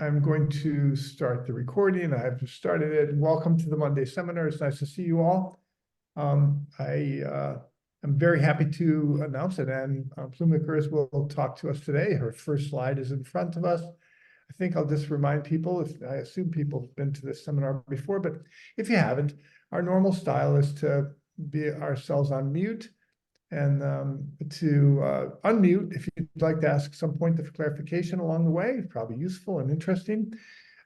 I'm going to start the recording. I've started it. Welcome to the Monday seminar. It's nice to see you all. I am very happy to announce it, and Pluymakers will talk to us today. Her first slide is in front of us. I think I'll just remind people, I assume people have been to this seminar before, but if you haven't, our normal style is to be ourselves on mute and to unmute if you'd like to ask some point of clarification along the way, probably useful and interesting.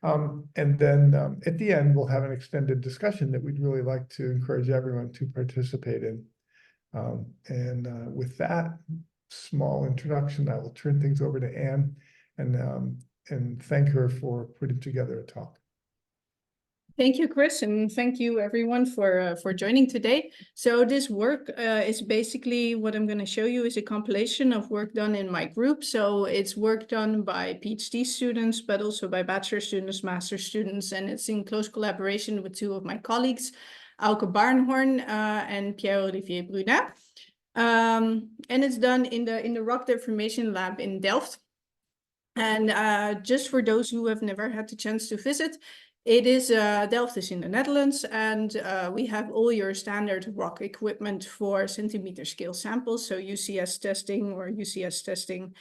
And then at the end, we'll have an extended discussion that we'd really like to encourage everyone to participate in. With that small introduction, I will turn things over to Anne and thank her for putting together a talk. Thank you, Chris, and thank you everyone for joining today. So this work is basically what I'm going to show you is a compilation of work done in my group. So it's work done by PhD students, but also by bachelor students, master students, and it's in close collaboration with two of my colleagues, Auke Barnhorn and Pierre-Olivier Brunet. And it's done in the Rock Deformation Lab in Delft. And just for those who have never had the chance to visit, it is Delft is in the Netherlands, and we have all your standard rock equipment for centimeter scale samples. So UCS testing or UCS testing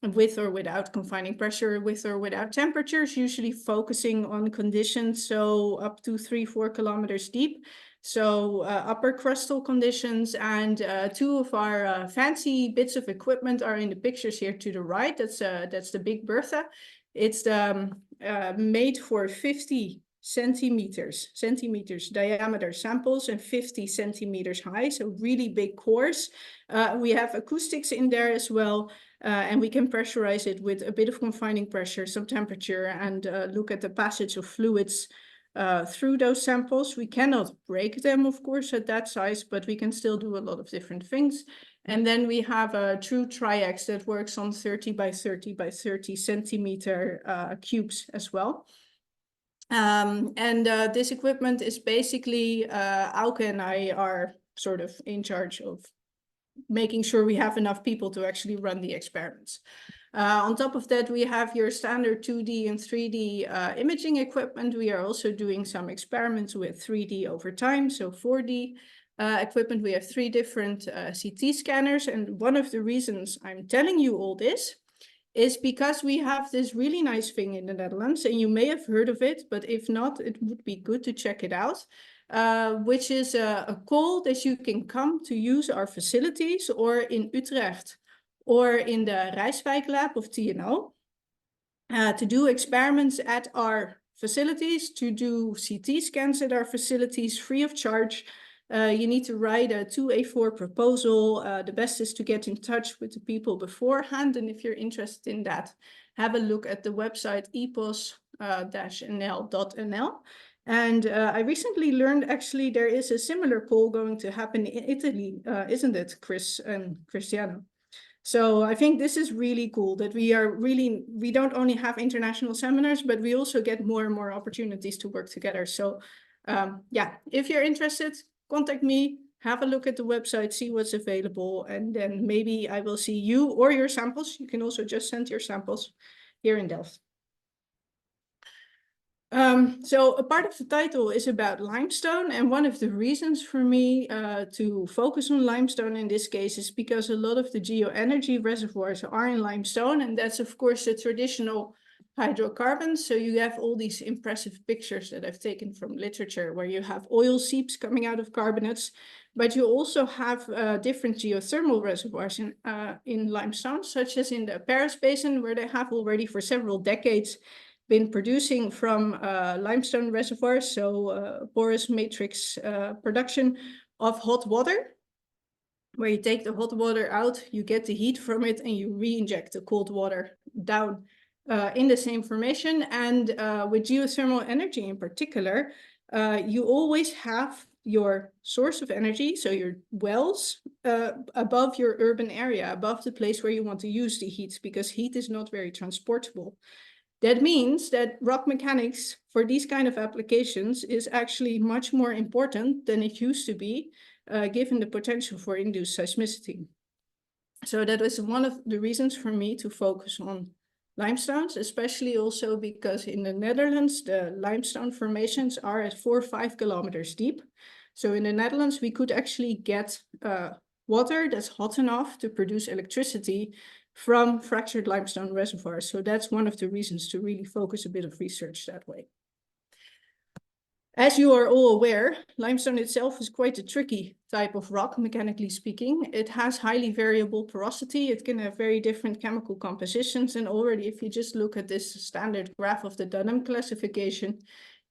with or without confining pressure, with or without temperatures, usually focusing on conditions so up to 3-4 kilometers deep. So upper crustal conditions, and two of our fancy bits of equipment are in the pictures here to the right. That's the Big Bertha. It's made for 50 centimeters diameter samples and 50 centimeters high, so really big cores. We have acoustics in there as well, and we can pressurize it with a bit of confining pressure, some temperature, and look at the passage of fluids through those samples. We cannot break them, of course, at that size, but we can still do a lot of different things. And then we have a true Tri-X that works on 30 by 30 by 30 centimeter cubes as well. This equipment is basically, Auke and I are sort of in charge of making sure we have enough people to actually run the experiments. On top of that, we have your standard 2D and 3D imaging equipment. We are also doing some experiments with 3D over time, so 4D equipment. We have 3 different CT scanners, and one of the reasons I'm telling you all this is because we have this really nice thing in the Netherlands, and you may have heard of it, but if not, it would be good to check it out, which is a call that you can come to use our facilities, or in Utrecht, or in the Rijswijk lab of TNO, to do experiments at our facilities, to do CT scans at our facilities free of charge. You need to write a 2A4 proposal. The best is to get in touch with the people beforehand. And if you're interested in that, have a look at the website epos-nl.nl. And I recently learned actually there is a similar call going to happen in Italy, isn't it, Chris and Cristiano? So I think this is really cool that we don't only have international seminars, but we also get more and more opportunities to work together. So yeah, if you're interested, contact me, have a look at the website, see what's available, and then maybe I will see you or your samples. You can also just send your samples here in Delft. So a part of the title is about limestone, and one of the reasons for me to focus on limestone in this case is because a lot of the geoenergy reservoirs are in limestone, and that's of course the traditional hydrocarbons. So you have all these impressive pictures that I've taken from literature where you have oil seeps coming out of carbonates, but you also have different geothermal reservoirs in limestone, such as in the Paris Basin, where they have already for several decades been producing from limestone reservoirs, so porous matrix production of hot water, where you take the hot water out, you get the heat from it, and you re-inject the cold water down in the same formation. And with geothermal energy in particular, you always have your source of energy, so your wells, above your urban area, above the place where you want to use the heat, because heat is not very transportable. That means that rock mechanics for these kind of applications is actually much more important than it used to be, given the potential for induced seismicity. So that was one of the reasons for me to focus on limestones, especially also because in the Netherlands, the limestone formations are at 4 or 5 kilometers deep. So in the Netherlands, we could actually get water that's hot enough to produce electricity from fractured limestone reservoirs. So that's one of the reasons to really focus a bit of research that way. As you are all aware, limestone itself is quite a tricky type of rock, mechanically speaking. It has highly variable porosity. It can have very different chemical compositions. And already, if you just look at this standard graph of the Dunham classification,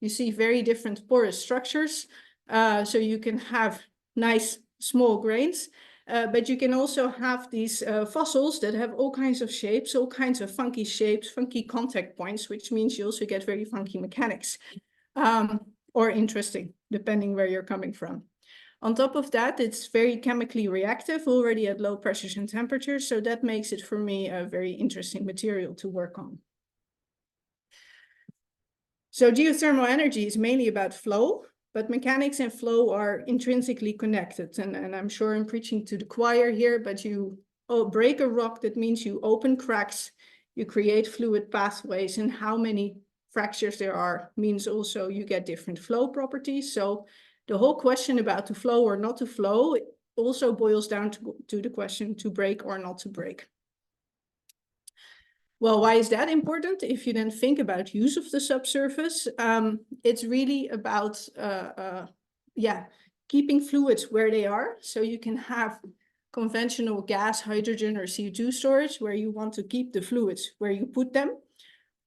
you see very different porous structures. So you can have nice small grains, but you can also have these fossils that have all kinds of shapes, all kinds of funky shapes, funky contact points, which means you also get very funky mechanics. Or interesting, depending where you're coming from. On top of that, it's very chemically reactive already at low pressures and temperatures. So that makes it for me a very interesting material to work on. So geothermal energy is mainly about flow, but mechanics and flow are intrinsically connected. And I'm sure I'm preaching to the choir here, but you break a rock, that means you open cracks, you create fluid pathways, and how many fractures there are means also you get different flow properties. So the whole question about to flow or not to flow also boils down to the question to break or not to break. Well, why is that important? If you then think about use of the subsurface, it's really about keeping fluids where they are. So you can have conventional gas, hydrogen, or CO2 storage where you want to keep the fluids where you put them.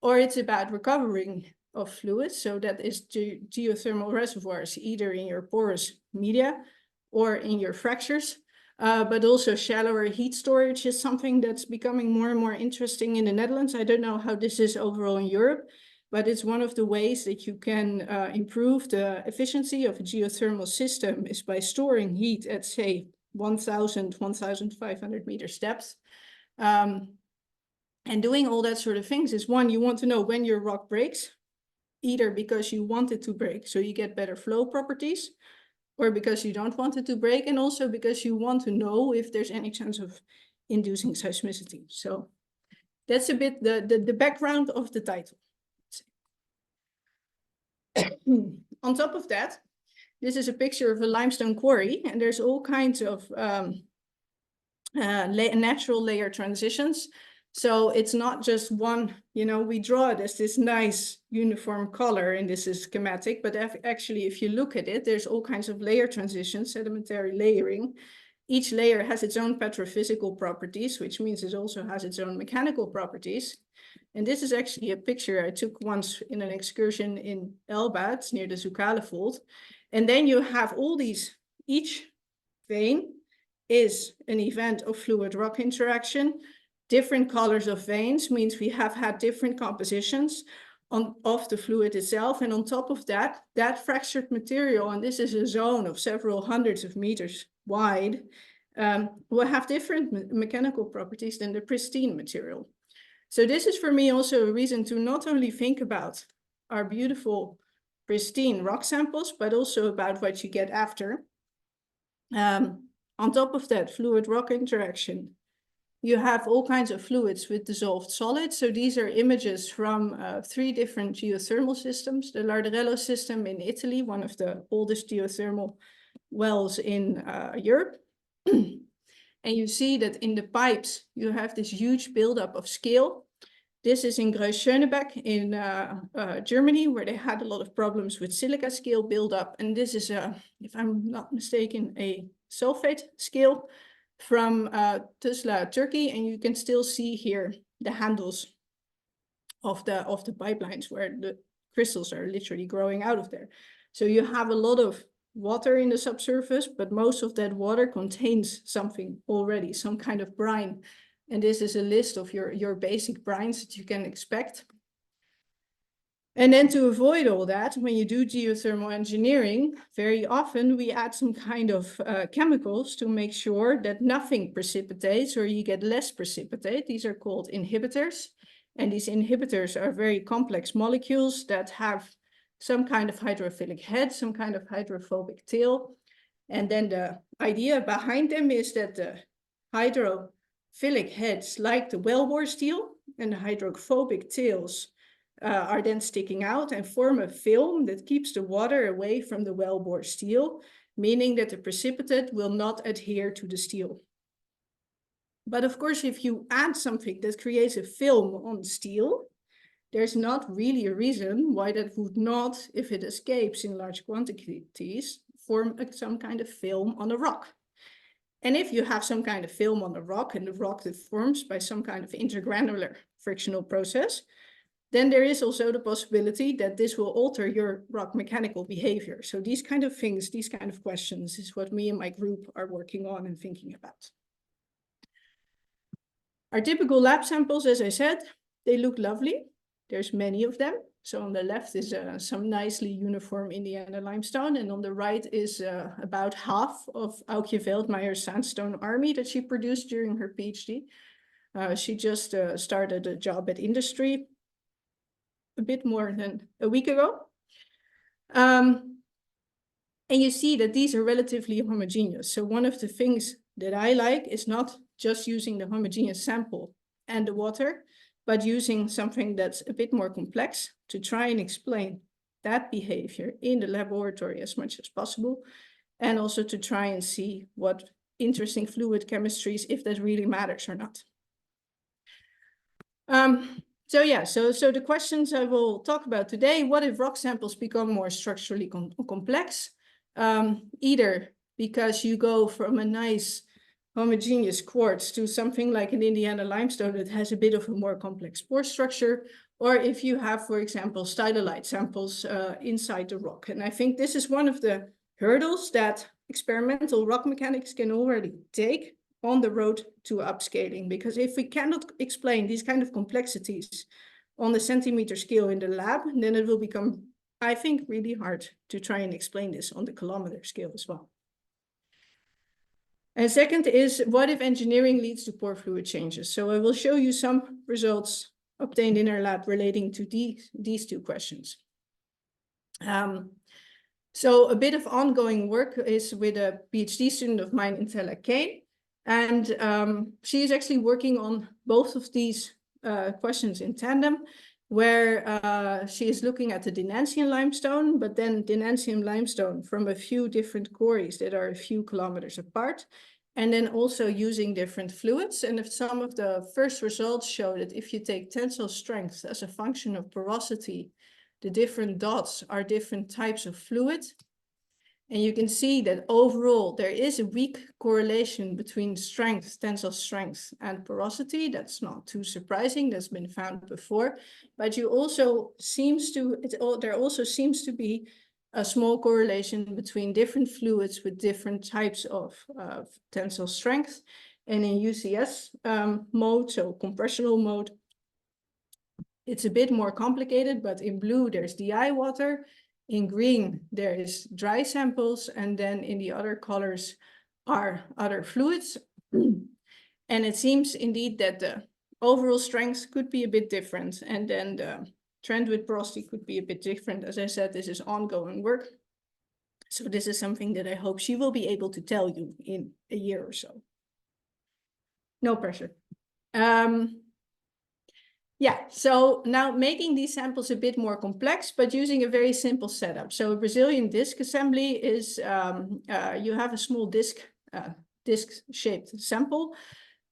Or it's about recovering of fluids. So that is geothermal reservoirs, either in your porous media or in your fractures. But also shallower heat storage is something that's becoming more and more interesting in the Netherlands. I don't know how this is overall in Europe, but it's one of the ways that you can improve the efficiency of a geothermal system is by storing heat at, say, 1,000, 1,500 meters depth. And doing all that sort of things is one, you want to know when your rock breaks, either because you want it to break, so you get better flow properties, or because you don't want it to break, and also because you want to know if there's any chance of inducing seismicity. So that's a bit the background of the title. On top of that, this is a picture of a limestone quarry, and there's all kinds of natural layer transitions. So it's not just one, we draw it as this nice uniform color in this schematic, but actually if you look at it, there's all kinds of layer transitions, sedimentary layering. Each layer has its own petrophysical properties, which means it also has its own mechanical properties. And this is actually a picture I took once in an excursion in Elba, it's near the Zucale Fault. And then you have all these, each vein is an event of fluid rock interaction. Different colors of veins means we have had different compositions of the fluid itself. And on top of that, that fractured material, and this is a zone of several hundreds of meters wide, will have different mechanical properties than the pristine material. So this is for me also a reason to not only think about our beautiful pristine rock samples, but also about what you get after. On top of that, fluid rock interaction, you have all kinds of fluids with dissolved solids. So these are images from 3 different geothermal systems. The Larderello system in Italy, one of the oldest geothermal wells in Europe. And you see that in the pipes, you have this huge buildup of scale. This is in Greusch-Schönebeck in Germany, where they had a lot of problems with silica scale buildup. And this is, if I'm not mistaken, a sulfate scale from Tuzla, Turkey. And you can still see here the handles of the pipelines where the crystals are literally growing out of there. So you have a lot of water in the subsurface, but most of that water contains something already, some kind of brine. And this is a list of your basic brines that you can expect. And then to avoid all that, when you do geothermal engineering, very often we add some kind of chemicals to make sure that nothing precipitates or you get less precipitate. These are called inhibitors. And these inhibitors are very complex molecules that have some kind of hydrophilic head, some kind of hydrophobic tail. And then the idea behind them is that the hydrophilic heads, like the wellbore steel, and the hydrophobic tails are then sticking out and form a film that keeps the water away from the wellbore steel, meaning that the precipitate will not adhere to the steel. But of course, if you add something that creates a film on steel, there's not really a reason why that would not, if it escapes in large quantities, form some kind of film on a rock. And if you have some kind of film on the rock and the rock that forms by some kind of intergranular frictional process, then there is also the possibility that this will alter your rock mechanical behavior. So these kind of things, these kind of questions is what me and my group are working on and thinking about. Our typical lab samples, as I said, they look lovely. There's many of them. So on the left is some nicely uniform Indiana limestone, and on the right is about half of Aukje Veldmeier's sandstone army that she produced during her PhD. She just started a job at industry a bit more than a week ago. And you see that these are relatively homogeneous. So one of the things that I like is not just using the homogeneous sample and the water, but using something that's a bit more complex to try and explain that behavior in the laboratory as much as possible, and also to try and see what interesting fluid chemistries, if that really matters or not. So the questions I will talk about today: what if rock samples become more structurally complex? Either because you go from a nice homogeneous quartz to something like an Indiana limestone that has a bit of a more complex pore structure, or if you have, for example, stylolite samples inside the rock. And I think this is one of the hurdles that experimental rock mechanics can already take on the road to upscaling, because if we cannot explain these kind of complexities on the centimeter scale in the lab, then it will become, I think, really hard to try and explain this on the kilometer scale as well. And second is, what if engineering leads to pore fluid changes? So I will show you some results obtained in our lab relating to these two questions. So a bit of ongoing work is with a PhD student of mine, Intella Kane. And she is actually working on both of these questions in tandem, where she is looking at the Dinantian limestone, but then Dinantian limestone from a few different quarries that are a few kilometers apart, and then also using different fluids. And if some of the first results show that if you take tensile strength as a function of porosity, the different dots are different types of fluid. And you can see that overall there is a weak correlation between strength, tensile strength, and porosity. That's not too surprising. That's been found before. But there also seems to be a small correlation between different fluids with different types of tensile strength. And in UCS mode, so compressional mode, it's a bit more complicated, but in blue there's DI water. In green, there is dry samples, and then in the other colors are other fluids. And it seems indeed that the overall strength could be a bit different, and then the trend with porosity could be a bit different. As I said, this is ongoing work. So this is something that I hope she will be able to tell you in a year or so. No pressure. Yeah, so now making these samples a bit more complex, but using a very simple setup. So a Brazilian disc assembly is, you have a small disc-shaped sample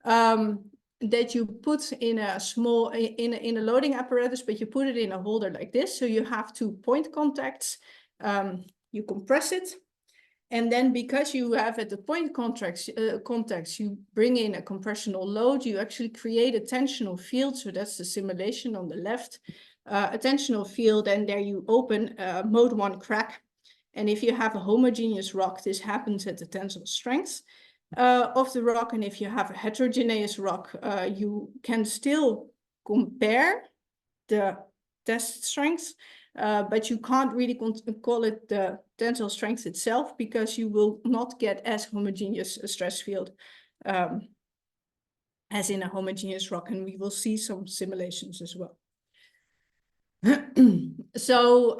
that you put in a small, in a loading apparatus, but you put it in a holder like this. So you have 2 point contacts, you compress it. And then because you have at the point contacts, you bring in a compressional load, you actually create a tensional field. So that's the simulation on the left, a tensional field, and there you open mode 1 crack. And if you have a homogeneous rock, this happens at the tensile strength of the rock. And if you have a heterogeneous rock, you can still compare the test strength, but you can't really call it the tensile strength itself, because you will not get as homogeneous a stress field as in a homogeneous rock, and we will see some simulations as well. So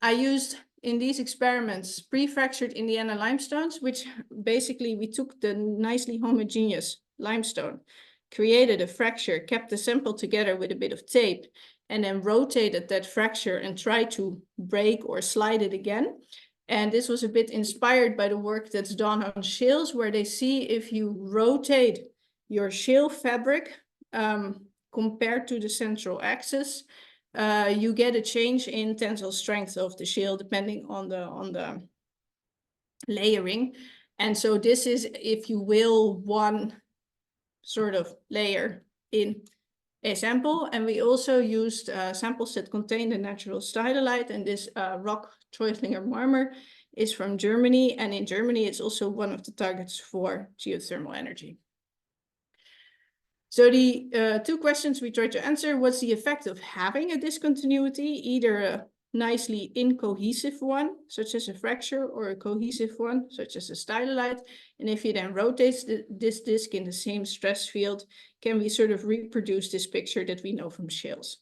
I used in these experiments pre-fractured Indiana limestones, which basically we took the nicely homogeneous limestone created a fracture, kept the sample together with a bit of tape, and then rotated that fracture and tried to break or slide it again. And this was a bit inspired by the work that's done on shales, where they see if you rotate your shale fabric compared to the central axis, you get a change in tensile strength of the shale depending on the layering. And so this is, if you will, one sort of layer in a sample. And we also used samples that contain the natural stylolite, and this rock Treutlinger marmor is from Germany, and in Germany it's also one of the targets for geothermal energy. So the two questions we tried to answer: what's the effect of having a discontinuity, either a nicely incohesive one, such as a fracture, or a cohesive one, such as a stylolite? And if you then rotate this disc in the same stress field, can we sort of reproduce this picture that we know from shales?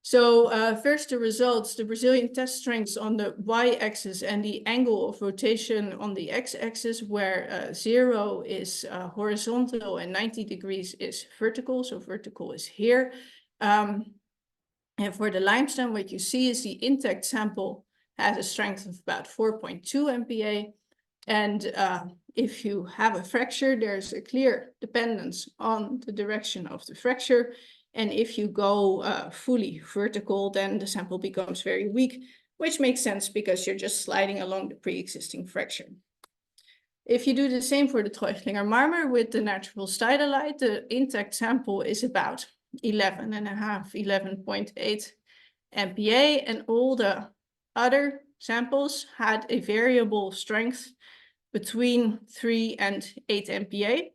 So first, the results: the Brazilian test strengths on the y-axis and the angle of rotation on the x-axis, where 0 is horizontal and 90 degrees is vertical. So vertical is here. And for the limestone, what you see is the intact sample has a strength of about 4.2 MPa. And if you have a fracture, there's a clear dependence on the direction of the fracture. And if you go fully vertical, then the sample becomes very weak, which makes sense because you're just sliding along the pre-existing fracture. If you do the same for the Treutlinger marmor with the natural stylolite, the intact sample is about 11.5, 11.8 MPa, and all the other samples had a variable strength between 3 and 8 MPa.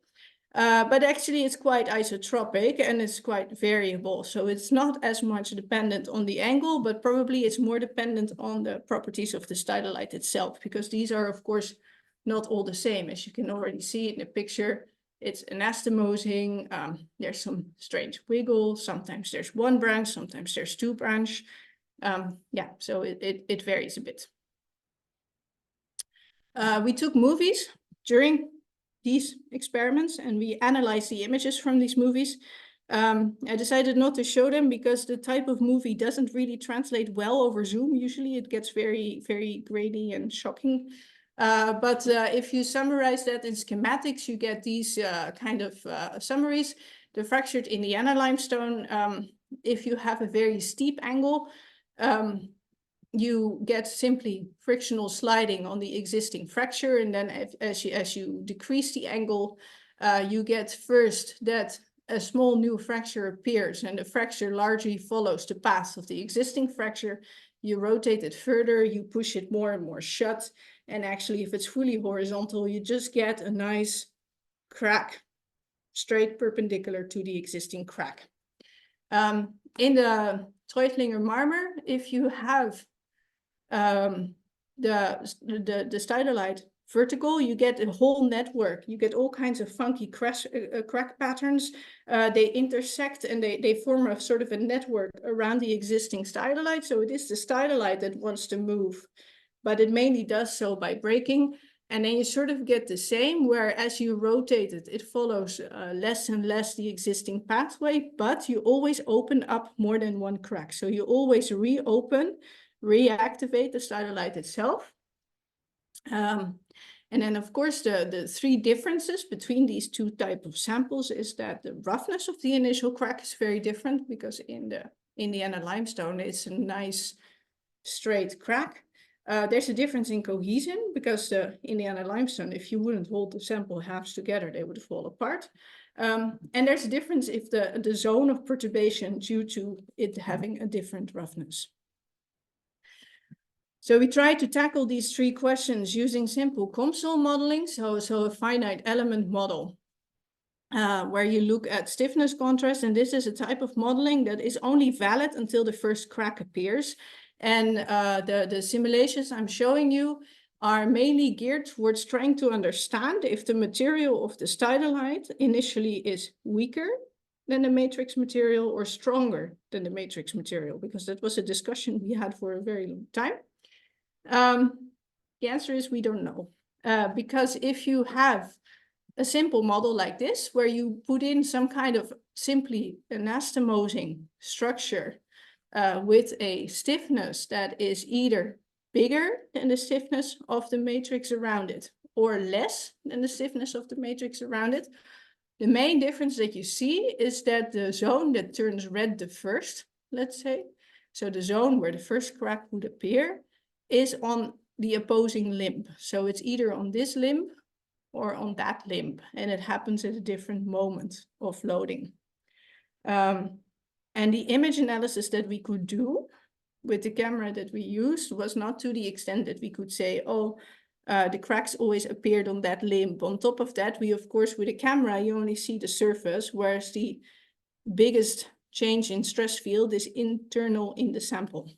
But actually it's quite isotropic and it's quite variable. So it's not as much dependent on the angle, but probably it's more dependent on the properties of the stylolite itself, because these are, of course, not all the same. As you can already see in the picture, it's anastomosing. There's some strange wiggle. Sometimes there's one branch, sometimes there's two branch. Yeah, so it varies a bit. We took movies during these experiments and we analyzed the images from these movies. I decided not to show them because the type of movie doesn't really translate well over Zoom. Usually it gets very, very grainy and shocking. But if you summarize that in schematics, you get these kind of summaries. The fractured Indiana limestone, if you have a very steep angle, you get simply frictional sliding on the existing fracture. And then as you decrease the angle, you get first that a small new fracture appears and the fracture largely follows the path of the existing fracture. You rotate it further, you push it more and more shut. And actually, if it's fully horizontal, you just get a nice crack, straight perpendicular to the existing crack. In the Treutlinger marmor, if you have the stylolite vertical, you get a whole network. You get all kinds of funky crack patterns. They intersect and they form a sort of a network around the existing stylolite. So it is the stylolite that wants to move, but it mainly does so by breaking. And then you sort of get the same, where as you rotate it, it follows less and less the existing pathway, but you always open up more than one crack. So you always reopen, reactivate the stylolite itself. And then, of course, the three differences between these two types of samples is that the roughness of the initial crack is very different, because in the Indiana limestone, it's a nice straight crack. There's a difference in cohesion, because the Indiana limestone, if you wouldn't hold the sample halves together, they would fall apart. And there's a difference if the zone of perturbation due to it having a different roughness. So we tried to tackle these three questions using simple COMSOL modeling, so a finite element model, where you look at stiffness contrast. And this is a type of modeling that is only valid until the first crack appears. And the simulations I'm showing you are mainly geared towards trying to understand if the material of the stylolite initially is weaker than the matrix material or stronger than the matrix material, because that was a discussion we had for a very long time. The answer is we don't know, because if you have a simple model like this, where you put in some kind of simply anastomosing structure with a stiffness that is either bigger than the stiffness of the matrix around it or less than the stiffness of the matrix around it. The main difference that you see is that the zone that turns red the first, let's say, so the zone where the first crack would appear, is on the opposing limb. So it's either on this limb or on that limb, and it happens at a different moment of loading. And the image analysis that we could do with the camera that we used was not to the extent that we could say, oh, the cracks always appeared on that limb. On top of that, we, of course, with a camera, you only see the surface, whereas the biggest change in stress field is internal in the sample.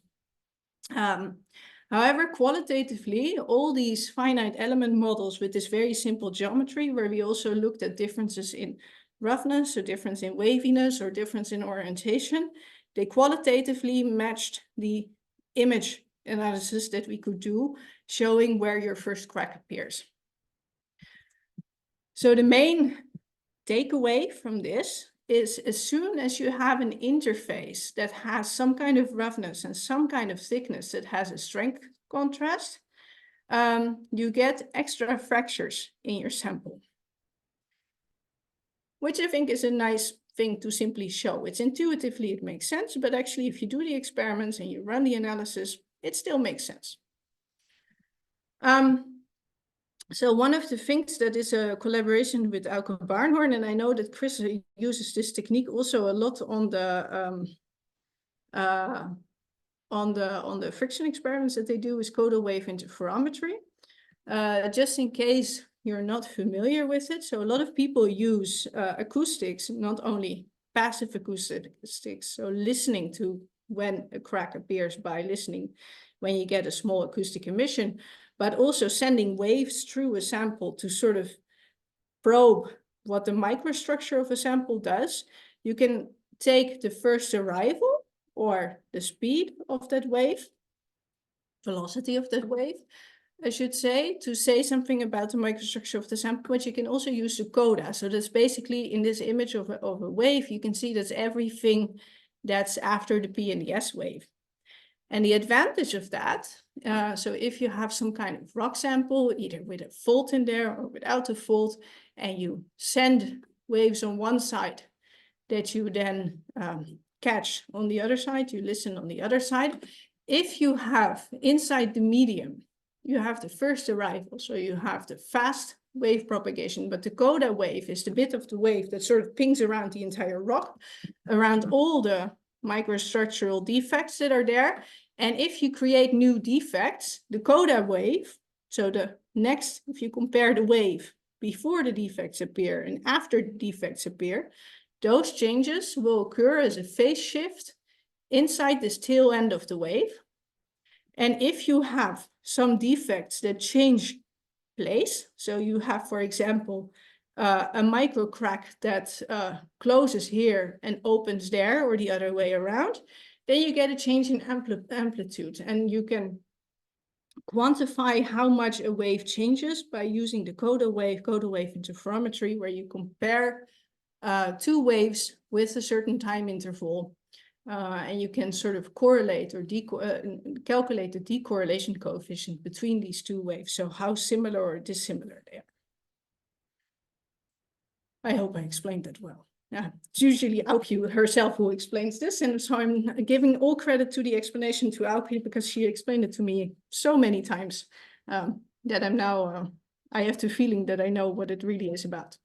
However, qualitatively, all these finite element models with this very simple geometry, where we also looked at differences in roughness, or difference in waviness, or difference in orientation, they qualitatively matched the image analysis that we could do, showing where your first crack appears. So the main takeaway from this is, as soon as you have an interface that has some kind of roughness and some kind of thickness that has a strength contrast, you get extra fractures in your sample, which I think is a nice thing to simply show. It's intuitively, it makes sense, but actually if you do the experiments and you run the analysis, it still makes sense. So one of the things that is a collaboration with Auke Barnhorn, and I know that Chris uses this technique also a lot on the friction experiments that they do, is Codal wave interferometry. Just in case you're not familiar with it, so a lot of people use acoustics, not only passive acoustics, so listening to when a crack appears by listening when you get a small acoustic emission, but also sending waves through a sample to sort of probe what the microstructure of a sample does. You can take the first arrival, or the speed of that wave, velocity of that wave, I should say, to say something about the microstructure of the sample, but you can also use the coda. So that's basically, in this image of a wave, you can see that's everything that's after the P and the S wave. And the advantage of that, so if you have some kind of rock sample, either with a fault in there or without a fault, and you send waves on one side that you then catch on the other side, you listen on the other side. If you have inside the medium, you have the first arrival, so you have the fast wave propagation, but the coda wave is the bit of the wave that sort of pings around the entire rock, around all the microstructural defects that are there. And if you create new defects, the coda wave, so the next, if you compare the wave before the defects appear and after the defects appear, those changes will occur as a phase shift inside this tail end of the wave. And if you have some defects that change place, so you have, for example, a micro crack that closes here and opens there, or the other way around, then you get a change in amplitude, and you can quantify how much a wave changes by using the coda wave interferometry, where you compare two waves with a certain time interval, and you can sort of correlate or calculate the decorrelation coefficient between these two waves, so how similar or dissimilar they are. I hope I explained that well. Yeah, it's usually Auke herself who explains this, and so I'm giving all credit to the explanation to Auke, because she explained it to me so many times that I'm now, I have the feeling that I know what it really is about.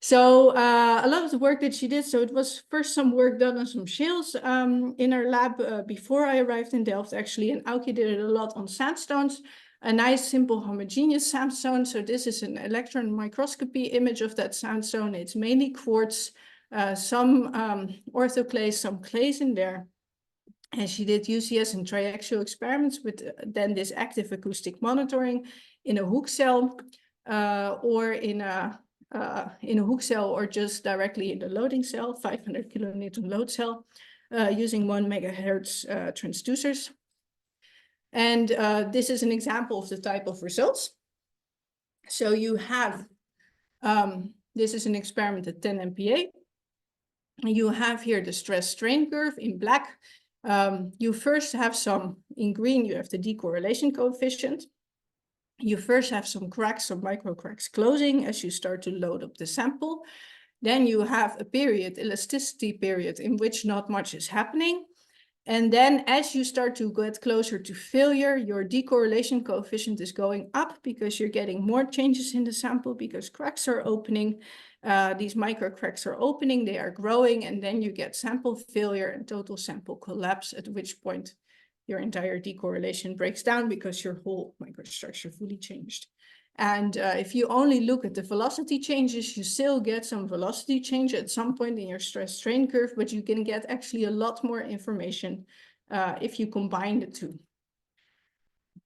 So a lot of the work that she did, so it was first some work done on some shales in her lab before I arrived in Delft, actually, and Auke did it a lot on sandstones, a nice simple homogeneous sandstone. So this is an electron microscopy image of that sandstone. It's mainly quartz, some orthoclays, some clays in there. And she did UCS and triaxial experiments with then this active acoustic monitoring in a hook cell or in a hook cell, or just directly in the loading cell, 500 kilonewton load cell, using 1 megahertz transducers. And this is an example of the type of results. So you have This is an experiment at 10 MPa. And you have here the stress strain curve in black. You first have some, in green, you have the decorrelation coefficient. You first have some cracks, some micro cracks closing as you start to load up the sample. Then you have a period, elasticity period, in which not much is happening. And then as you start to get closer to failure, your decorrelation coefficient is going up because you're getting more changes in the sample because cracks are opening. These micro cracks are opening, they are growing, and then you get sample failure and total sample collapse, at which point your entire decorrelation breaks down because your whole microstructure fully changed. And if you only look at the velocity changes, you still get some velocity change at some point in your stress strain curve, but you can get actually a lot more information if you combine the two.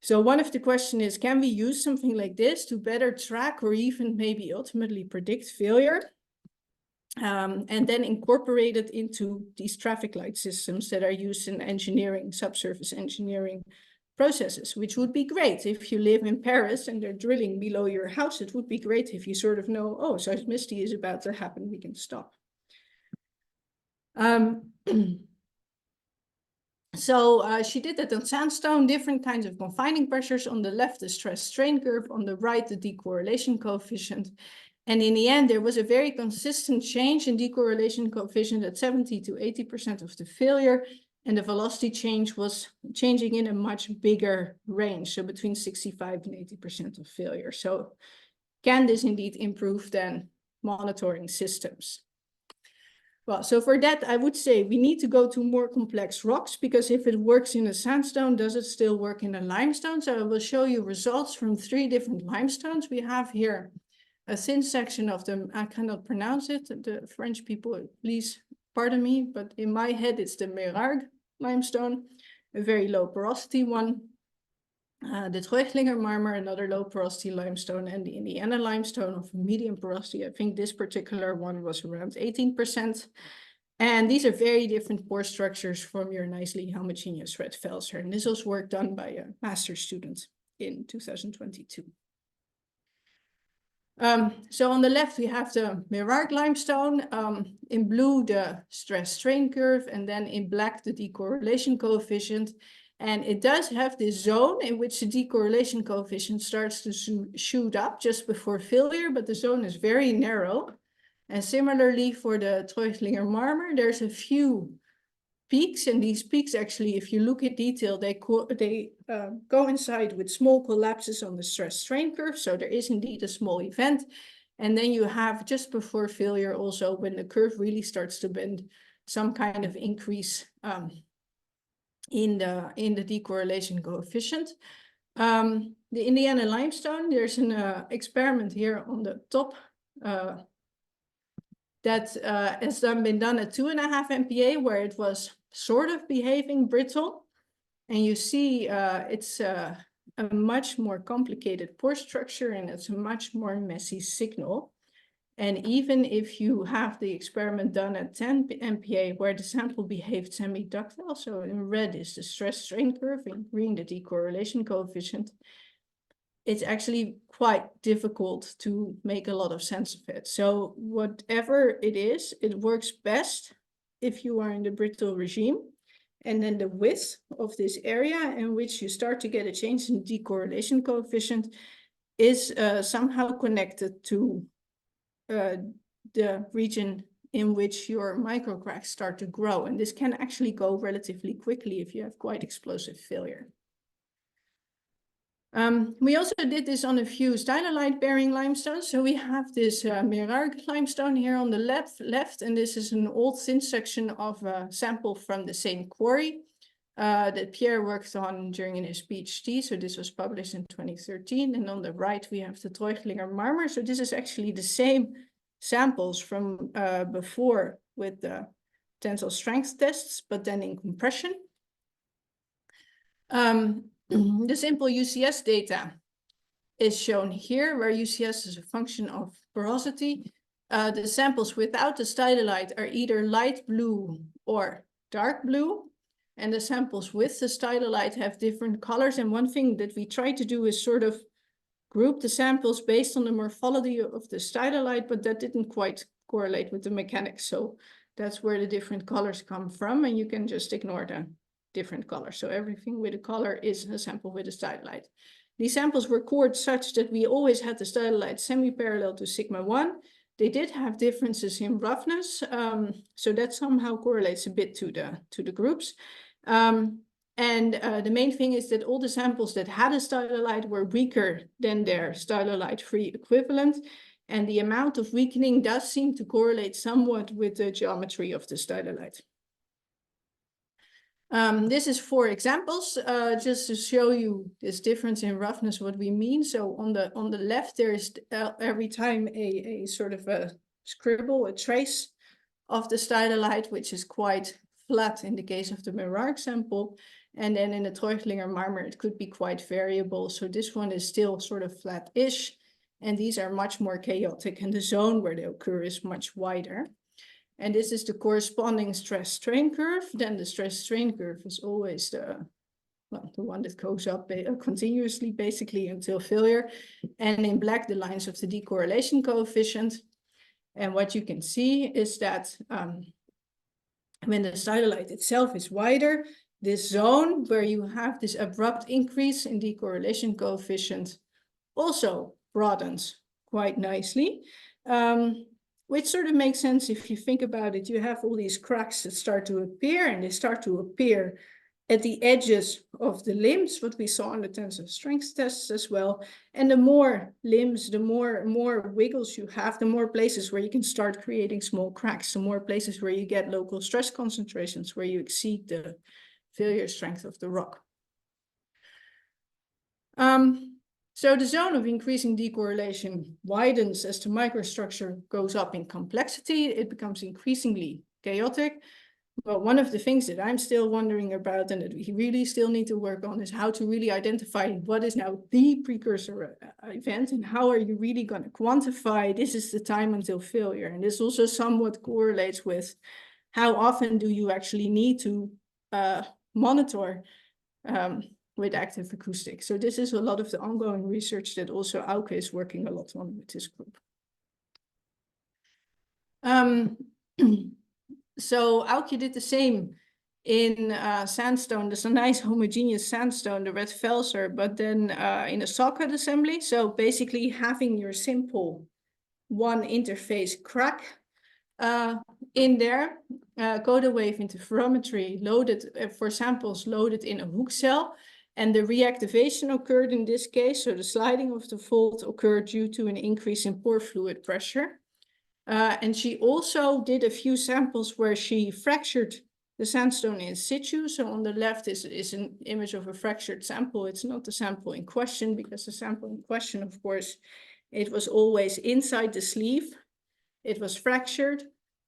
So one of the questions is, can we use something like this to better track or even maybe ultimately predict failure? And then incorporate it into these traffic light systems that are used in engineering, subsurface engineering processes, which would be great if you live in Paris and they're drilling below your house. It would be great if you sort of know, oh, seismicity is about to happen, we can stop. So she did that on sandstone, different kinds of confining pressures. On the left, the stress strain curve, on the right, the decorrelation coefficient. And in the end, there was a very consistent change in decorrelation coefficient at 70 to 80% of the failure. And the velocity change was changing in a much bigger range, so between 65 and 80% of failure. So can this indeed improve then monitoring systems? Well, so for that, I would say we need to go to more complex rocks, because if it works in a sandstone, does it still work in a limestone? So I will show you results from 3 different limestones. We have here a thin section of them. I cannot pronounce it. The French people, please pardon me, but in my head, it's the Merarg limestone, a very low porosity one. The Treutlinger marmer, another low porosity limestone, and the Indiana limestone of medium porosity. I think this particular one was around 18%. And these are very different pore structures from your nicely homogeneous red felser. And this was work done by a master's student in 2022. So on the left, we have the Merarg limestone, in blue, the stress strain curve, and then in black, the decorrelation coefficient. And it does have this zone in which the decorrelation coefficient starts to shoot up just before failure, but the zone is very narrow. And similarly for the Treutlinger marmer, there's a few peaks, and these peaks actually, if you look at detail, they coincide with small collapses on the stress strain curve. So there is indeed a small event. And then you have just before failure also, when the curve really starts to bend, some kind of increase in the decorrelation coefficient. The Indiana limestone, there's an experiment here on the top that has been done at 2.5 MPa, where it was sort of behaving brittle. And you see it's a much more complicated pore structure, and it's a much more messy signal. And even if you have the experiment done at 10 MPa, where the sample behaved semi-ductile, so in red is the stress strain curve, in green the decorrelation coefficient, it's actually quite difficult to make a lot of sense of it. So whatever it is, it works best if you are in the brittle regime. And then the width of this area in which you start to get a change in decorrelation coefficient is somehow connected to the region in which your microcracks start to grow. And this can actually go relatively quickly if you have quite explosive failure. We also did this on a few stylolite bearing limestones. So we have this Merarg limestone here on the left, and this is an old thin section of a sample from the same quarry that Pierre worked on during his PhD. So this was published in 2013. And on the right, we have the Treutlinger marmer. So this is actually the same samples from before with the tensile strength tests, but then in compression. The simple UCS data is shown here, where UCS is a function of porosity. The samples without the stylolite are either light blue or dark blue, and the samples with the stylolite have different colors. And one thing that we try to do is sort of grouped the samples based on the morphology of the stylolite, but that didn't quite correlate with the mechanics. So that's where the different colors come from, and you can just ignore the different colors. So everything with a color is a sample with a stylolite. These samples were cored such that we always had the stylolite semi-parallel to sigma 1. They did have differences in roughness, so that somehow correlates a bit to the groups. And the main thing is that all the samples that had a stylolite were weaker than their stylolite-free equivalent. And the amount of weakening does seem to correlate somewhat with the geometry of the stylolite. This is 4 examples, just to show you this difference in roughness, what we mean. So on the left, there is every time a sort of a scribble, a trace of the stylolite, which is quite flat in the case of the Mirarc sample. And then in the Treutlinger marmer, it could be quite variable. So this one is still sort of flat-ish, and these are much more chaotic, and the zone where they occur is much wider. And this is the corresponding stress-strain curve. Then the stress-strain curve is always the one that goes up continuously, basically, until failure. And in black, the lines of the decorrelation coefficient. And what you can see is that when the stylolite itself is wider, this zone where you have this abrupt increase in decorrelation coefficient also broadens quite nicely. Which sort of makes sense if you think about it. You have all these cracks that start to appear, and they start to appear at the edges of the limbs, what we saw in the tensile strength tests as well. And the more limbs, the more wiggles you have, the more places where you can start creating small cracks, the more places where you get local stress concentrations, where you exceed the failure strength of the rock. So the zone of increasing decorrelation widens as the microstructure goes up in complexity. It becomes increasingly chaotic. But one of the things that I'm still wondering about, and that we really still need to work on, is how to really identify what is now the precursor event, and how are you really going to quantify this is the time until failure. And this also somewhat correlates with how often do you actually need to monitor with active acoustics. So this is a lot of the ongoing research that also Auke is working a lot on with this group. So Auke did the same in sandstone. There's a nice homogeneous sandstone, the red felser, but then in a socket assembly. So basically having your simple one interface crack in there, Coda wave interferometry loaded for samples loaded in a hook cell. And the reactivation occurred in this case, so the sliding of the fault occurred due to an increase in pore fluid pressure. And she also did a few samples where she fractured the sandstone in situ. So on the left is an image of a fractured sample. It's not the sample in question, because the sample in question, of course, it was always inside the sleeve. It was fractured.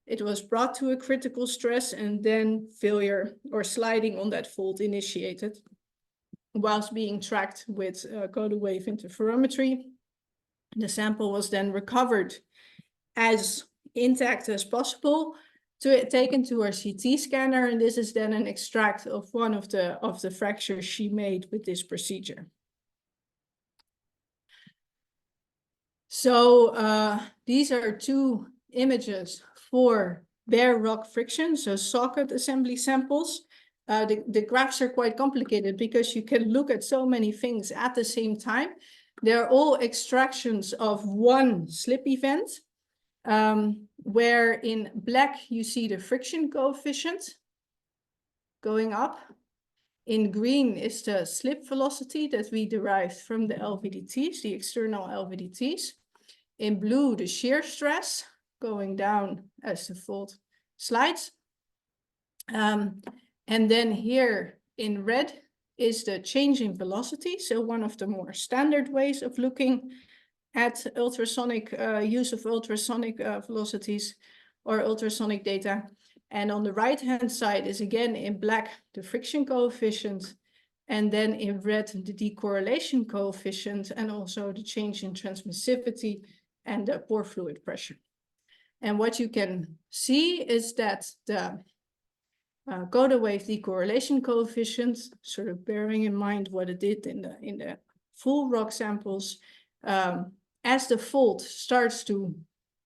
It was brought to a critical stress, and then failure or sliding on that fault initiated, whilst being tracked with Coda wave interferometry. The sample was then recovered as intact as possible, taken to our CT scanner, and this is then an extract of one of the fractures she made with this procedure. So these are 2 images for bare rock friction, so socket assembly samples. The graphs are quite complicated because you can look at so many things at the same time. They're all extractions of one slip event, where in black you see the friction coefficient going up. In green is the slip velocity that we derived from the LVDTs, the external LVDTs. In blue, the shear stress going down as the fault slides. And then here in red is the change in velocity. So one of the more standard ways of looking at ultrasonic use of ultrasonic velocities or ultrasonic data. And on the right-hand side is again in black, the friction coefficient, and then in red, the decorrelation coefficient, and also the change in transmissivity and the pore fluid pressure. And what you can see is that the Coda wave decorrelation coefficient, sort of bearing in mind what it did in the full rock samples, As the fault starts to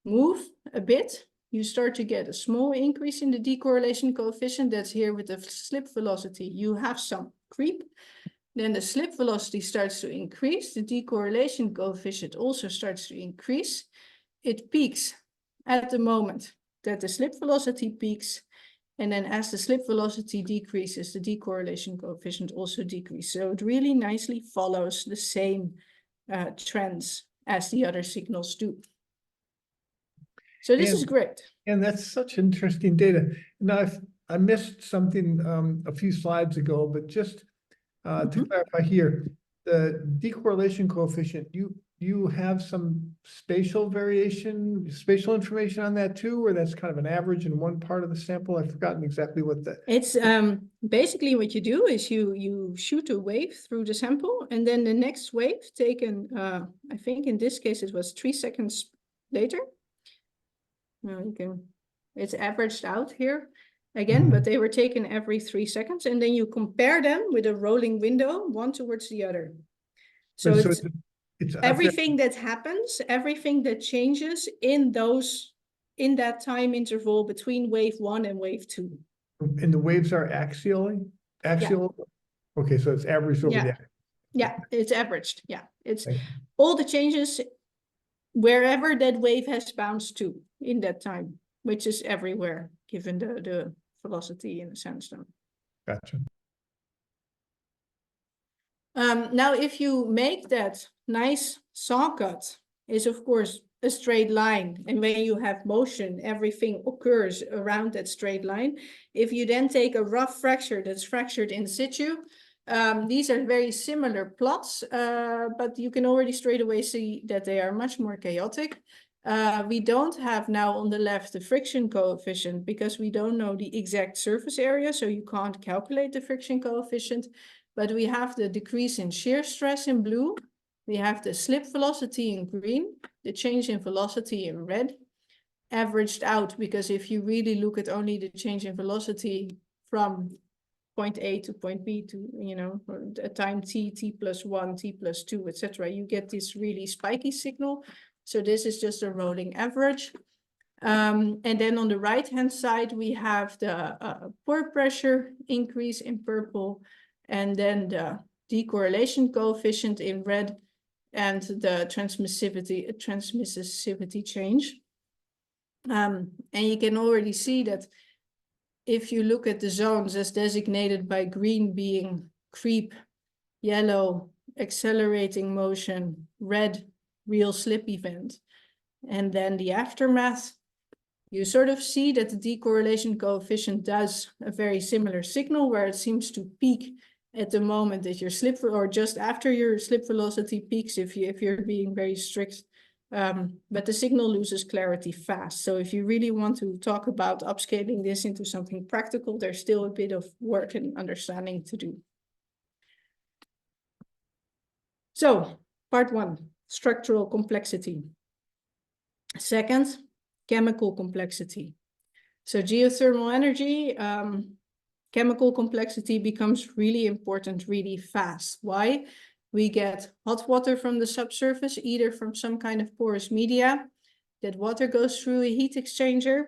move a bit, you start to get a small increase in the decorrelation coefficient. That's here with the slip velocity. You have some creep. Then the slip velocity starts to increase. The decorrelation coefficient also starts to increase. It peaks at the moment that the slip velocity peaks. And then as the slip velocity decreases, the decorrelation coefficient also decreases. So it really nicely follows the same trends as the other signals do. So this is great. And that's such interesting data. Now, I missed something a few slides ago, but just to clarify here, the decorrelation coefficient, you have some spatial variation, spatial information on that too, or that's kind of an average in one part of the sample? I've forgotten exactly what that. It's basically what you do is you shoot a wave through the sample, and then the next wave taken, I think in this case it was 3 seconds later. No, it's averaged out here again, but they were taken every 3 seconds, and then you compare them with a rolling window, one towards the other. So it's everything that happens, everything that changes in that time interval between wave 1 and wave 2. And the waves are axial? Yeah. Okay, so it's averaged over the. Yeah, it's averaged. Yeah, it's all the changes wherever that wave has bounced to in that time, which is everywhere, given the velocity in the sandstone. Gotcha. Now, if you make that nice saw cut, is of course a straight line, and when you have motion, everything occurs around that straight line. If you then take a rough fracture that's fractured in situ, these are very similar plots, but you can already straight away see that they are much more chaotic. We don't have now on the left the friction coefficient because we don't know the exact surface area, so you can't calculate the friction coefficient. But we have the decrease in shear stress in blue. We have the slip velocity in green, the change in velocity in red, averaged out, because if you really look at only the change in velocity from point A to point B to, a time t plus 1, t plus 2, etc., you get this really spiky signal. So this is just a rolling average. And then on the right-hand side, we have the pore pressure increase in purple, and then the decorrelation coefficient in red, and the transmissivity change. And you can already see that if you look at the zones as designated by green being creep, yellow, accelerating motion, red, real slip event, and then the aftermath, you sort of see that the decorrelation coefficient does a very similar signal, where it seems to peak at the moment that your slip, or just after your slip velocity peaks, if you're being very strict. But the signal loses clarity fast. So if you really want to talk about upscaling this into something practical, there's still a bit of work and understanding to do. So part 1, structural complexity. Second, chemical complexity. So geothermal energy, chemical complexity becomes really important really fast. Why? We get hot water from the subsurface, either from some kind of porous media. That water goes through a heat exchanger,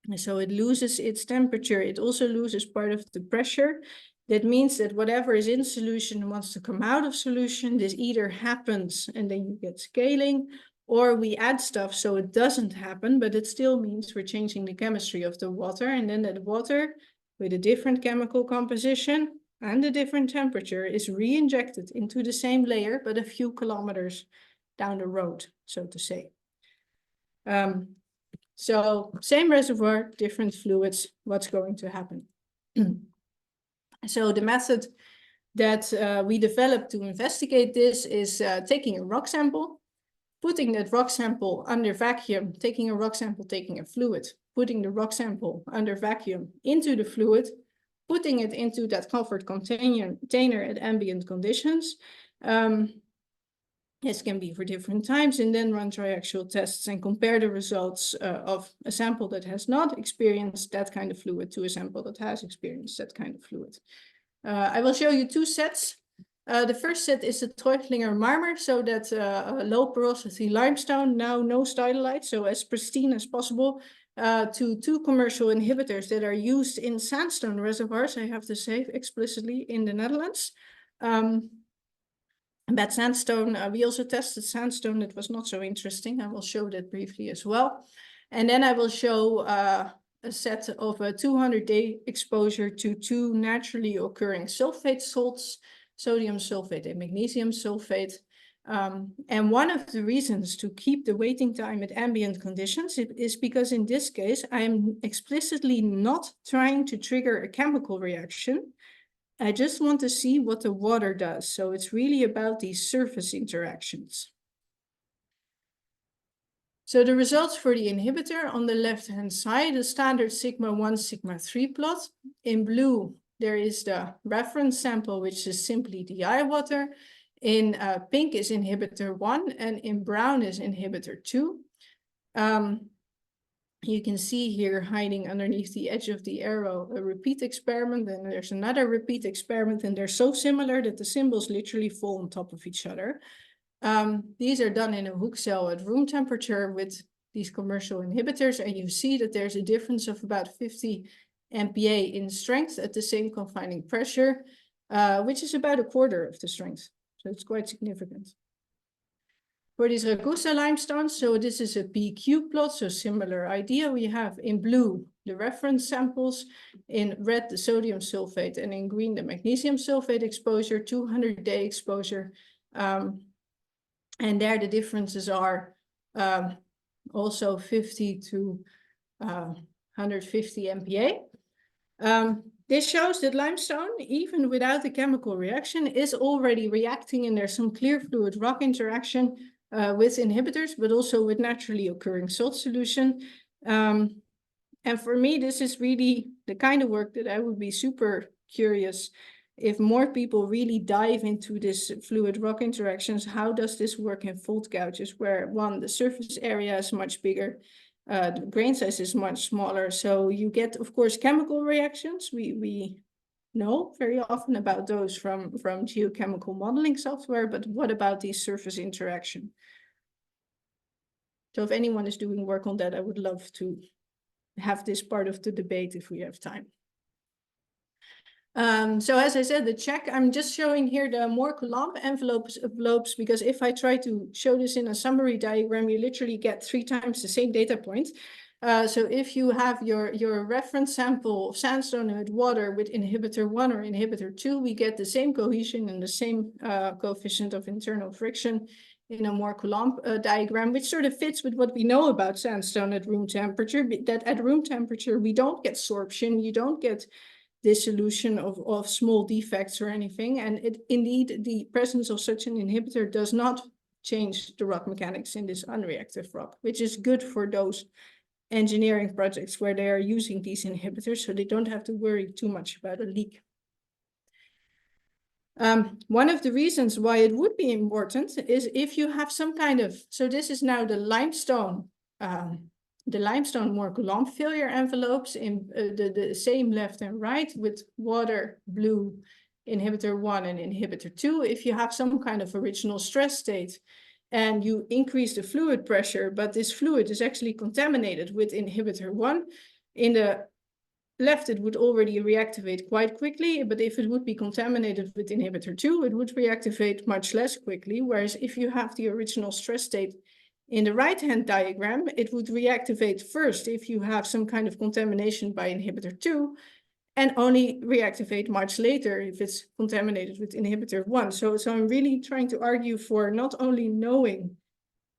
and so it loses its temperature. It also loses part of the pressure. That means that whatever is in solution wants to come out of solution. This either happens and then you get scaling, or we add stuff so it doesn't happen, but it still means we're changing the chemistry of the water, and then that water with a different chemical composition and a different temperature is re-injected into the same layer, but a few kilometers down the road, so to say. So same reservoir, different fluids, what's going to happen? So the method that we developed to investigate this is taking a rock sample, putting that rock sample under vacuum, taking a rock sample, taking a fluid, putting the rock sample under vacuum into the fluid, putting it into that covered container at ambient conditions. This can be for different times, and then run triaxial tests and compare the results of a sample that has not experienced that kind of fluid to a sample that has experienced that kind of fluid. I will show you 2 sets The first set is the Treutlinger marmer, so that's a low porosity limestone, now no stylolite, so as pristine as possible, to 2 commercial inhibitors that are used in sandstone reservoirs, I have to say explicitly, in the Netherlands. That sandstone, we also tested sandstone that was not so interesting. I will show that briefly as well. And then I will show a set of a 200-day exposure to 2 naturally occurring sulfate salts, sodium sulfate and magnesium sulfate. And one of the reasons to keep the waiting time at ambient conditions is because in this case, I'm explicitly not trying to trigger a chemical reaction. I just want to see what the water does. So it's really about these surface interactions. So the results for the inhibitor on the left-hand side, the standard sigma 1, sigma 3 plot. In blue, there is the reference sample, which is simply DI water. In pink is inhibitor 1, and in brown is inhibitor 2. You can see here hiding underneath the edge of the arrow a repeat experiment, and there's another repeat experiment, and they're so similar that the symbols literally fall on top of each other. These are done in a hook cell at room temperature with these commercial inhibitors, and you see that there's a difference of about 50 MPa in strength at the same confining pressure, which is about a quarter of the strength. So it's quite significant. For these Ragusa limestones, so this is a PQ plot, so similar idea. We have in blue the reference samples, in red the sodium sulfate, and in green the magnesium sulfate exposure, 200-day exposure. And there the differences are also 50 to 150 MPa. This shows that limestone, even without the chemical reaction, is already reacting, and there's some clear fluid rock interaction with inhibitors, but also with naturally occurring salt solution. And for me, this is really the kind of work that I would be super curious if more people really dive into this fluid rock interactions. How does this work in fault gouges where, one, the surface area is much bigger, the grain size is much smaller. So you get, of course, chemical reactions. We know very often about those from geochemical modeling software, but what about these surface interaction? So if anyone is doing work on that, I would love to have this part of the debate if we have time. So as I said, the check, I'm just showing here the more Coulomb envelopes because if I try to show this in a summary diagram, you literally get 3 times the same data point. So if you have your reference sample of sandstone with water with inhibitor 1 or inhibitor 2, we get the same cohesion and the same coefficient of internal friction in a more Coulomb diagram, which sort of fits with what we know about sandstone at room temperature, that at room temperature, we don't get sorption, you don't get dissolution of small defects or anything. And indeed, the presence of such an inhibitor does not change the rock mechanics in this unreactive rock, which is good for those engineering projects where they are using these inhibitors, so they don't have to worry too much about a leak. One of the reasons why it would be important is if you have some kind of, so this is now the limestone more Coulomb failure envelopes in the same left and right with water, blue, inhibitor 1 and inhibitor 2. If you have some kind of original stress state and you increase the fluid pressure, but this fluid is actually contaminated with inhibitor 1, in the left it would already reactivate quite quickly, but if it would be contaminated with inhibitor 2, it would reactivate much less quickly, whereas if you have the original stress state in the right-hand diagram, it would reactivate first if you have some kind of contamination by inhibitor 2, and only reactivate much later if it's contaminated with inhibitor 1. So I'm really trying to argue for not only knowing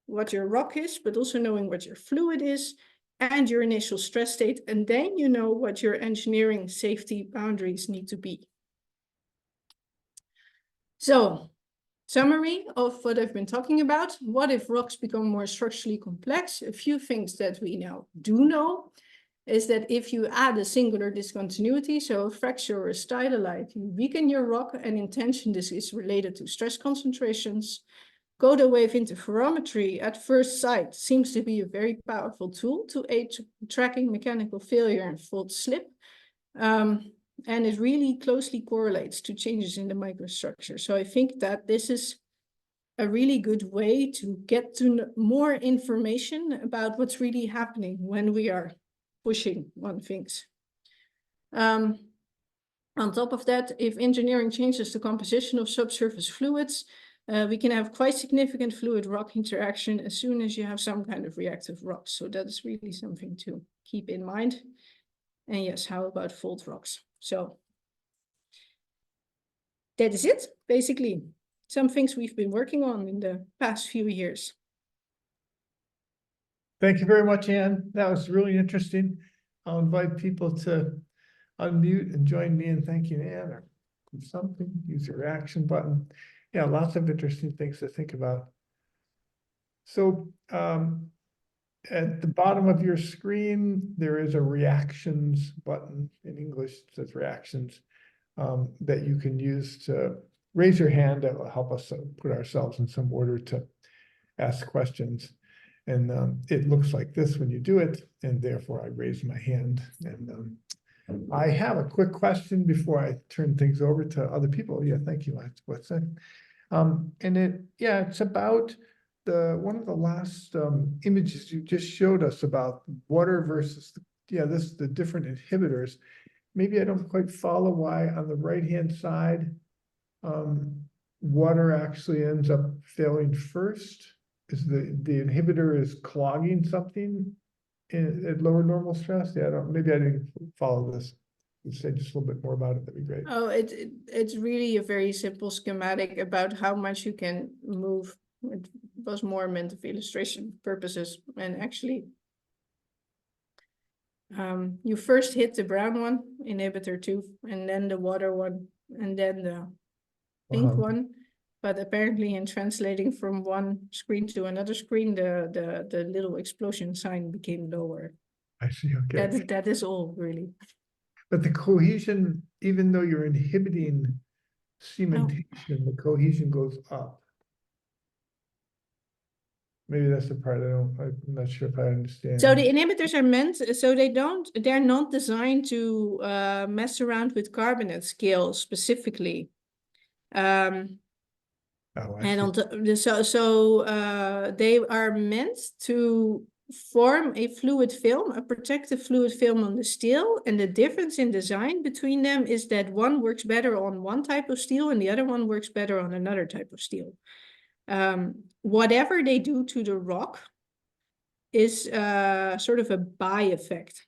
what your rock is, but also knowing what your fluid is and your initial stress state, and then you know what your engineering safety boundaries need to be. So, summary of what I've been talking about. What if rocks become more structurally complex? A few things that we now do know is that if you add a singular discontinuity, so a fracture or a stylolite, you weaken your rock, and in tension this is related to stress concentrations. Godel wave interferometry at first sight seems to be a very powerful tool to aid tracking mechanical failure and fault slip. and it really closely correlates to changes in the microstructure. So I think that this is a really good way to get to more information about what's really happening when we are pushing on things. On top of that, if engineering changes the composition of subsurface fluids, we can have quite significant fluid rock interaction as soon as you have some kind of reactive rocks. So that is really something to keep in mind. And yes, how about fault rocks? So that is it, basically. Some things we've been working on in the past few years. Thank you very much, Anne. That was really interesting. I'll invite people to unmute and join me in thanking Anne, or do something, use your action button. Yeah, lots of interesting things to think about. So at the bottom of your screen, there is a reactions button. In English, it says reactions, that you can use to raise your hand. That will help us put ourselves in some order to ask questions. And it looks like this when you do it, and therefore I raise my hand. And I have a quick question before I turn things over to other people. Yeah, thank you. What's that? It's about one of the last images you just showed us about water versus the different inhibitors. Maybe I don't quite follow why on the right-hand side, water actually ends up failing first. Is the inhibitor is clogging something at lower normal stress? Yeah, maybe I didn't follow this. You say just a little bit more about it, that'd be great. Oh, it's really a very simple schematic about how much you can move. It was more meant for illustration purposes, and actually, you first hit the brown one, inhibitor 2, and then the water one, and then the pink one. But apparently, in translating from one screen to another screen, the little explosion sign became lower. I see. Okay. That is all really. But the cohesion, even though you're inhibiting cementation, the cohesion goes up. Maybe that's the part I'm not sure if I understand. So the inhibitors are meant, so they're not designed to mess around with carbonate scale specifically. And they are meant to form a fluid film, a protective fluid film on the steel. And the difference in design between them is that one works better on one type of steel and the other one works better on another type of steel. Whatever they do to the rock is sort of a by effect.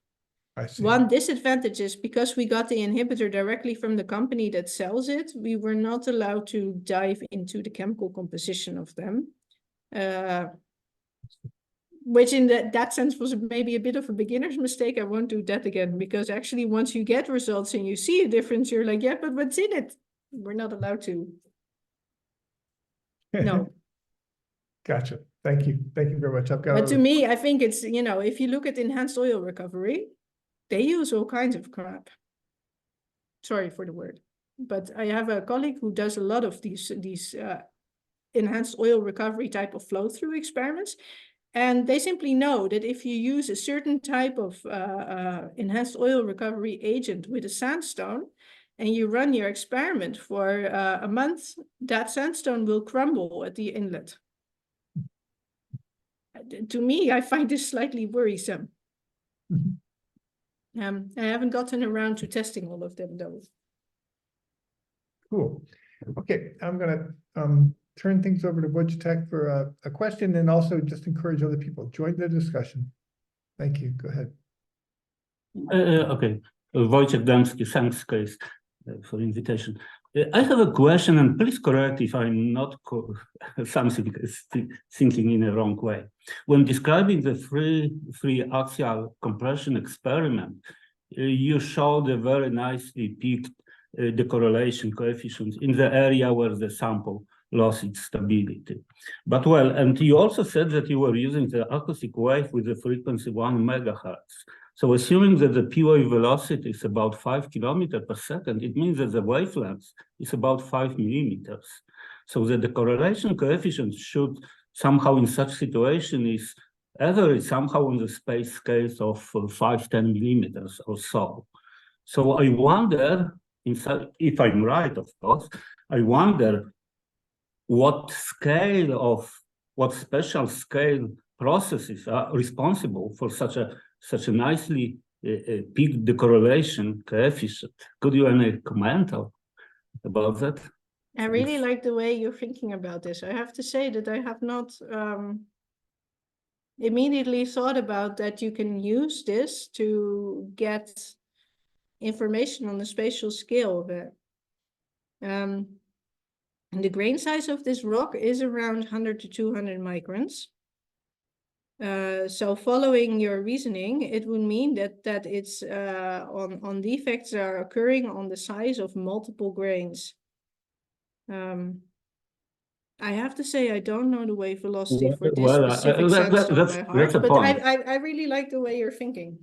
I see. One disadvantage is because we got the inhibitor directly from the company that sells it, we were not allowed to dive into the chemical composition of them. Which in that sense was maybe a bit of a beginner's mistake. I won't do that again, because actually once you get results and you see a difference, you're like, yeah, but what's in it? We're not allowed to. No. Gotcha. Thank you. Thank you very much. But to me, I think it's, if you look at enhanced oil recovery, they use all kinds of crap. Sorry for the word. But I have a colleague who does a lot of these enhanced oil recovery type of flow-through experiments. And they simply know that if you use a certain type of enhanced oil recovery agent with a sandstone, and you run your experiment for a month, that sandstone will crumble at the inlet. To me, I find this slightly worrisome. Mm-hmm. I haven't gotten around to testing all of them, though. Cool. Okay, I'm going to turn things over to Wojciech for a question, and also just encourage other people to join the discussion. Thank you. Go ahead. Okay. Wojciech Dębski, thanks, Chris, for the invitation. I have a question, and please correct if I'm not thinking in a wrong way. When describing the free axial compression experiment, you showed a very nicely peaked decorrelation coefficient in the area where the sample lost its stability. But well, and you also said that you were using the acoustic wave with the frequency 1 megahertz. So assuming that the P-wave velocity is about 5 kilometers per second, it means that the wavelength is about 5 millimeters. So the decorrelation coefficient should somehow in such situation is average somehow on the space scales of 5-10 millimeters or so. So I wonder, if I'm right, of course, I wonder what special scale processes are responsible for such a nicely peaked decorrelation coefficient. Could you any comment about that? I really like the way you're thinking about this. I have to say that I have not immediately thought about that you can use this to get information on the spatial scale of it. And the grain size of this rock is around 100 to 200 microns. So following your reasoning, it would mean that it's on defects that are occurring on the size of multiple grains. I have to say I don't know the wave velocity for this specific sandstone by heart, but I really like the way you're thinking.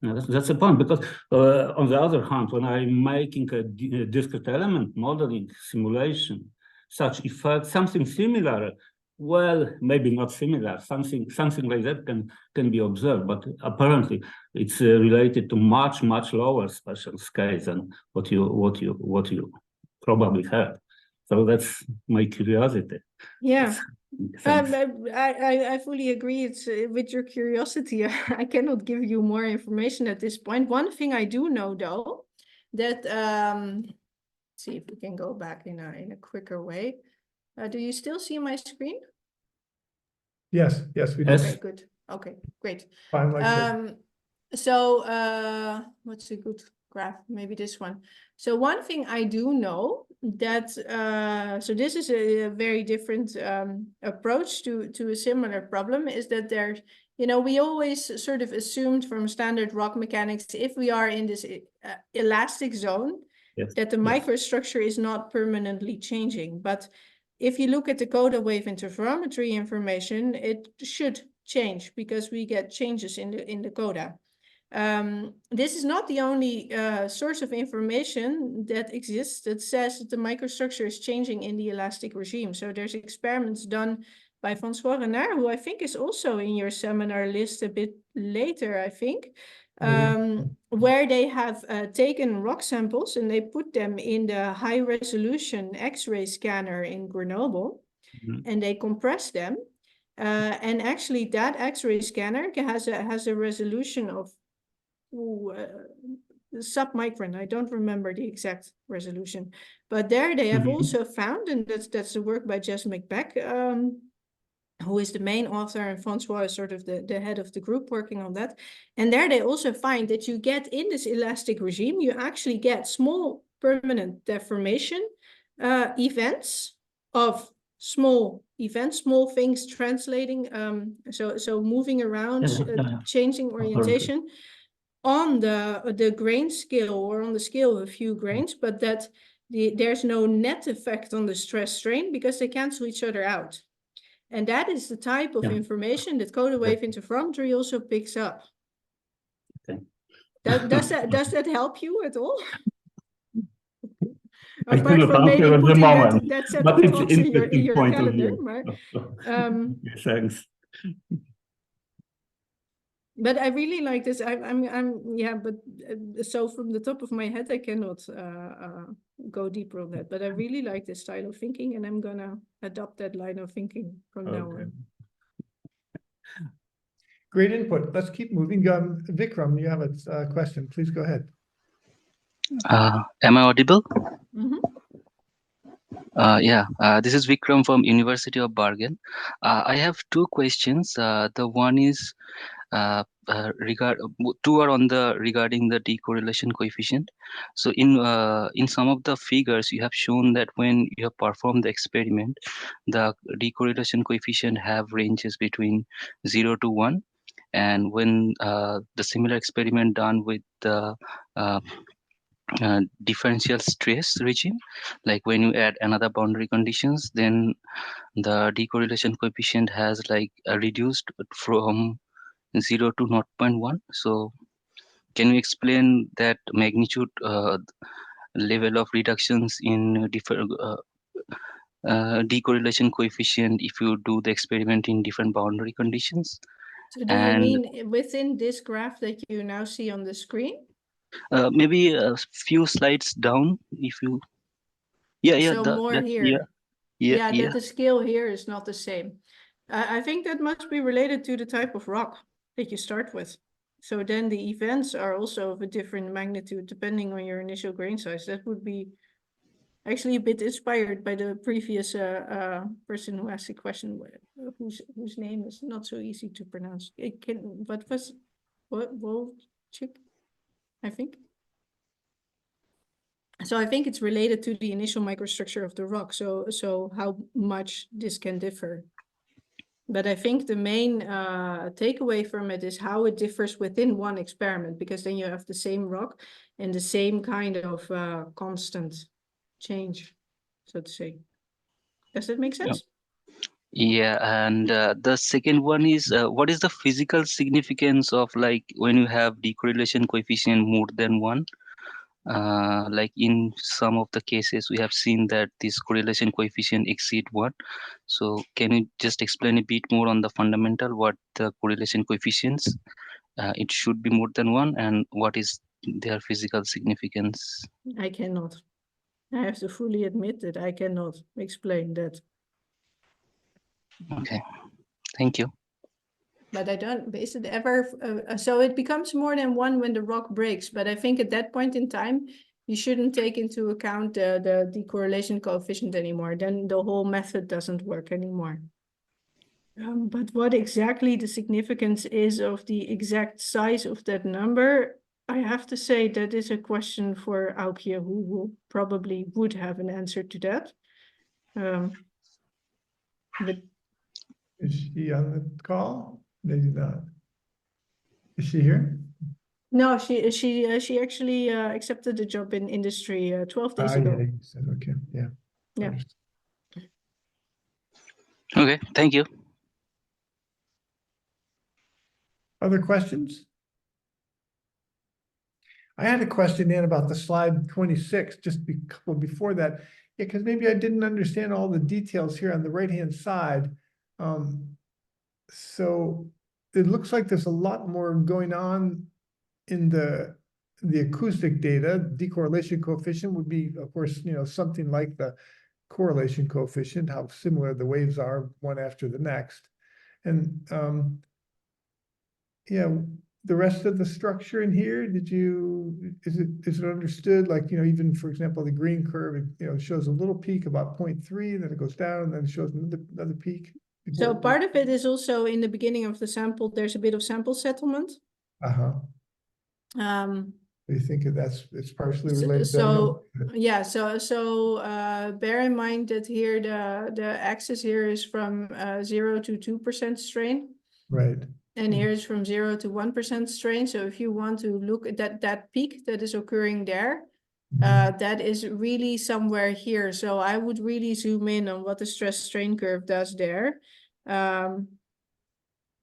Yeah, that's the point, because on the other hand, when I'm making a discrete element modeling simulation, such effect, something similar, well, maybe not similar, something like that can be observed, but apparently it's related to much lower spatial scales than what you probably have. So that's my curiosity. Yeah. I fully agree. It's with your curiosity. I cannot give you more information at this point. One thing I do know, though, that let's see if we can go back in a quicker way. Do you still see my screen? Yes, we do. Okay, good. Okay, great. Fine, like that. So what's a good graph? Maybe this one. So one thing I do know that so this is a very different approach to a similar problem, is that there's, we always sort of assumed from standard rock mechanics, if we are in this elastic zone, yes, that the microstructure is not permanently changing. But if you look at the Coda wave interferometry information, it should change because we get changes in the Coda. This is not the only source of information that exists that says that the microstructure is changing in the elastic regime. So there's experiments done by François Renard, who I think is also in your seminar list a bit later, I think, where they have taken rock samples and they put them in the high resolution X-ray scanner in Grenoble, and they compress them. And actually that X-ray scanner has a resolution of submicron. I don't remember the exact resolution, but there they have also found, and that's the work by Jess McBeck, who is the main author, and François is sort of the head of the group working on that. And there they also find that you get, in this elastic regime, you actually get small permanent deformation events of small things translating, so moving around, changing orientation on the grain scale or on the scale of a few grains, but that there's no net effect on the stress strain because they cancel each other out. And that is the type of information that Coda wave interferometry also picks up. Okay. Does that help you at all? I Apart from maybe putting that set of talks in your calendar. Thanks. But I really like this. So from the top of my head, I cannot go deeper on that. But I really like this style of thinking, and I'm gonna adopt that line of thinking from now on. Great input. Let's keep moving. Vikram, you have a question. Please go ahead. Am I audible? Mm-hmm. This is Vikram from University of Bergen. I have two questions. The one is two are on regarding the decorrelation coefficient. So in some of the figures you have shown that when you have performed the experiment, the decorrelation coefficient have ranges between 0 to 1, and when the similar experiment done with the differential stress regime, like when you add another boundary conditions, then the decorrelation coefficient has reduced from 0 to 0.1. So can you explain that magnitude level of reductions in different decorrelation coefficient if you do the experiment in different boundary conditions? So do you mean within this graph that you now see on the screen? Maybe a few slides down, if you. Yeah. So more Yeah. here. Yeah, Yeah. that the scale here is not the same. I think that must be related to the type of rock that you start with. So then the events are also of a different magnitude depending on your initial grain size. That would be actually a bit inspired by the previous person who asked the question, whose name is not so easy to pronounce. What Wolchik, I think. So I think it's related to the initial microstructure of the rock. So how much this can differ. But I think the main takeaway from it is how it differs within one experiment, because then you have the same rock and the same kind of constant change, so to say. Does that make sense? Yeah, and the second one is what is the physical significance of like when you have decorrelation coefficient more than 1? Like in some of the cases we have seen that this correlation coefficient exceed 1. So can you just explain a bit more on the fundamental, what the correlation coefficients it should be more than 1 and what is their physical significance? I cannot. I have to fully admit that I cannot explain that. Okay, thank you. But I don't, is it ever, so it becomes more than 1 when the rock breaks, but I think at that point in time, you shouldn't take into account the decorrelation coefficient anymore, then the whole method doesn't work anymore. But what exactly the significance is of the exact size of that number, I have to say that is a question for Aukje, who probably would have an answer to that. But Is she on the call? Maybe not. Is she here? no, she actually accepted a job in industry 12 days ago. Yeah, you said, okay, yeah. Yeah. Okay, thank you. Other questions? I had a question in about the slide 26, just a couple before that. Yeah, because maybe I didn't understand all the details here on the right-hand side. So it looks like there's a lot more going on in the acoustic data. Decorrelation coefficient would be, of course, something like the correlation coefficient, how similar the waves are one after the next. And yeah, the rest of the structure in here, is it understood? Like, even for example, the green curve, it shows a little peak about 0.3, then it goes down, and then it shows another peak. So part of it is also in the beginning of the sample, there's a bit of sample settlement. You think it's partially related? So yeah, so bear in mind that here the axis here is from 0 to 2% strain. Right. And here is from 0 to 1% strain. So if you want to look at that peak that is occurring there, that is really somewhere here. So I would really zoom in on what the stress strain curve does there. And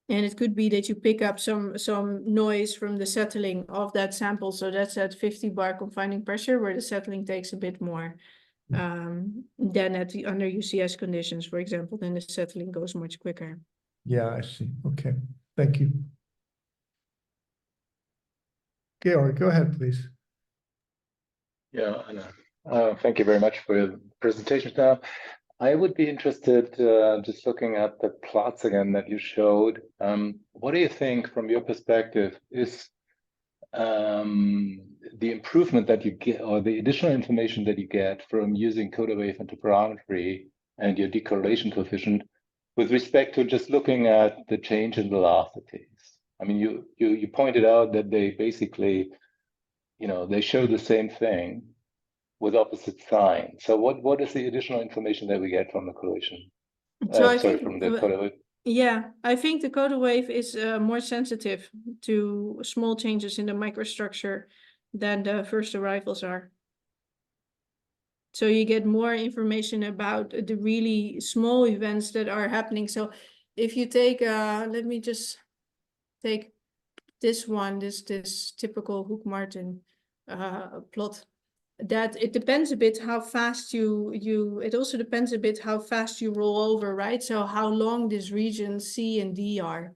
it could be that you pick up some noise from the settling of that sample. So that's at 50 bar confining pressure, where the settling takes a bit more than at the under UCS conditions, for example, then the settling goes much quicker. Yeah, I see. Okay, thank you. Georg, go ahead, please. Yeah, thank you very much for your presentation now. I would be interested, just looking at the plots again that you showed. What do you think, from your perspective, is the improvement that you get, or the additional information that you get from using CodaWave interferometry and your decorrelation coefficient with respect to just looking at the change in velocities? I mean, you pointed out that they basically, they show the same thing with opposite signs. So what is the additional information that we get from the correlation? So I think from the CodaWave. Yeah, I think the CodaWave is more sensitive to small changes in the microstructure than the first arrivals are. So you get more information about the really small events that are happening. So if you take, let me just take this one, this typical Hoek-Martin plot. That it depends a bit how fast it also depends a bit how fast you roll over, right? So how long this region C and D are.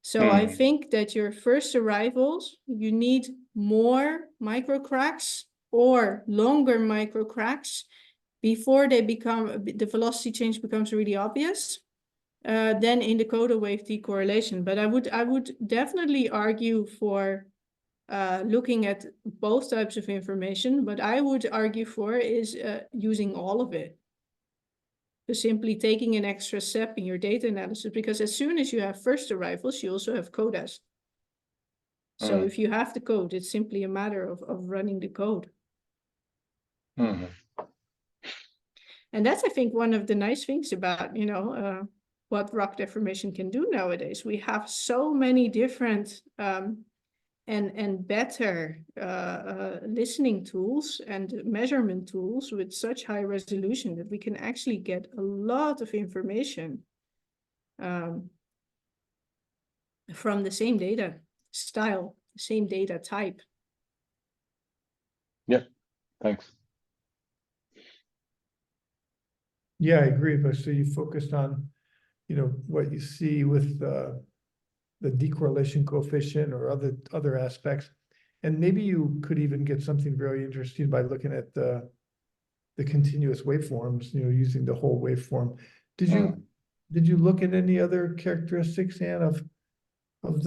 So I think that your first arrivals, you need more micro cracks or longer micro cracks before they become, the velocity change becomes really obvious, than in the Coda wave decorrelation. But I would definitely argue for looking at both types of information. What I would argue for is using all of it. So simply taking an extra step in your data analysis, because as soon as you have first arrivals, you also have codas. So if you have the code, it's simply a matter of running the code. And that's, I think, one of the nice things about, you know, what rock deformation can do nowadays. We have so many different and better listening tools and measurement tools with such high resolution that we can actually get a lot of information from the same data style, same data type. Yeah, thanks. Yeah, I agree. But so you focused on, you know, what you see with the decorrelation coefficient or other aspects. And maybe you could even get something very interesting by looking at the continuous waveforms, you know, using the whole waveform. Did you look at any other characteristics, Anne, of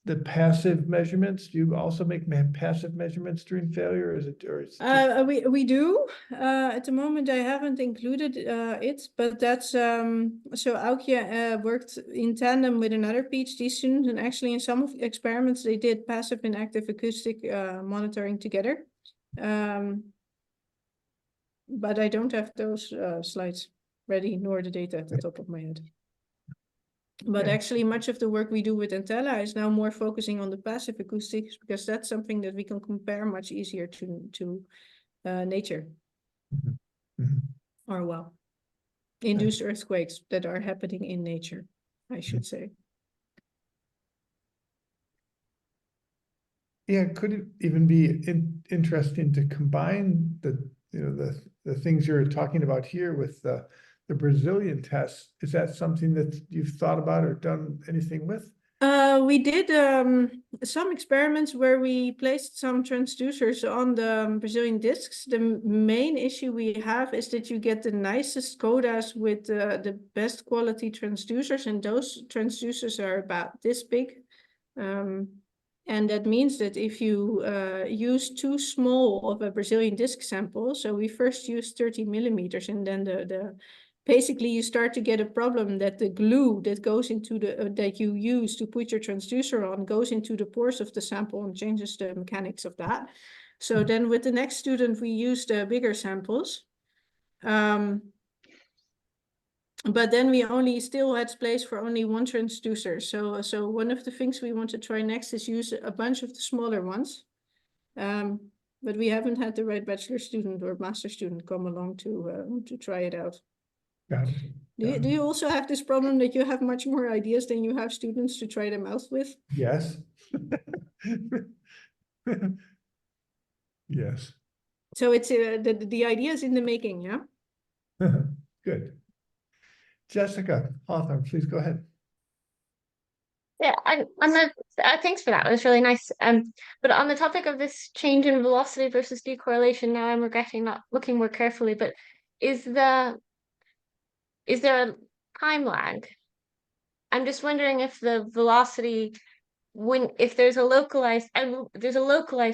the passive measurements? Do you also make passive measurements during failure? Is it, or is it just... We do. At the moment, I haven't included it, but that's so Aukje worked in tandem with another PhD student, and actually in some of the experiments they did passive and active acoustic monitoring together. But I don't have those slides ready, nor the data at the top of my head. But actually, much of the work we do with Entella is now more focusing on the passive acoustics, because that's something that we can compare much easier to nature. Or, well, induced earthquakes that are happening in nature, I should say. Yeah, could it even be interesting to combine the things you're talking about here with the Brazilian tests? Is that something that you've thought about or done anything with? We did some experiments where we placed some transducers on the Brazilian discs. The main issue we have is that you get the nicest codas with the best quality transducers, and those transducers are about this big. And that means that if you use too small of a Brazilian disc sample, so we first used 30 millimeters, and then basically you start to get a problem that the glue that goes into the that you use to put your transducer on goes into the pores of the sample and changes the mechanics of that. So then with the next student we used bigger samples. But then we only still had space for only one transducer. So one of the things we want to try next is use a bunch of the smaller ones. But we haven't had the right bachelor student or master student come along to try it out. Got it. Do you also have this problem that you have much more ideas than you have students to try them out with? Yes. Yes. So it's the idea is in the making, yeah? Good. Jessica Hawthorne, please go ahead. Yeah, thanks for that. It was really nice. But on the topic of this change in velocity versus decorrelation, now I'm regretting not looking more carefully, but is there a time lag? I'm just wondering if the velocity, if there's a localized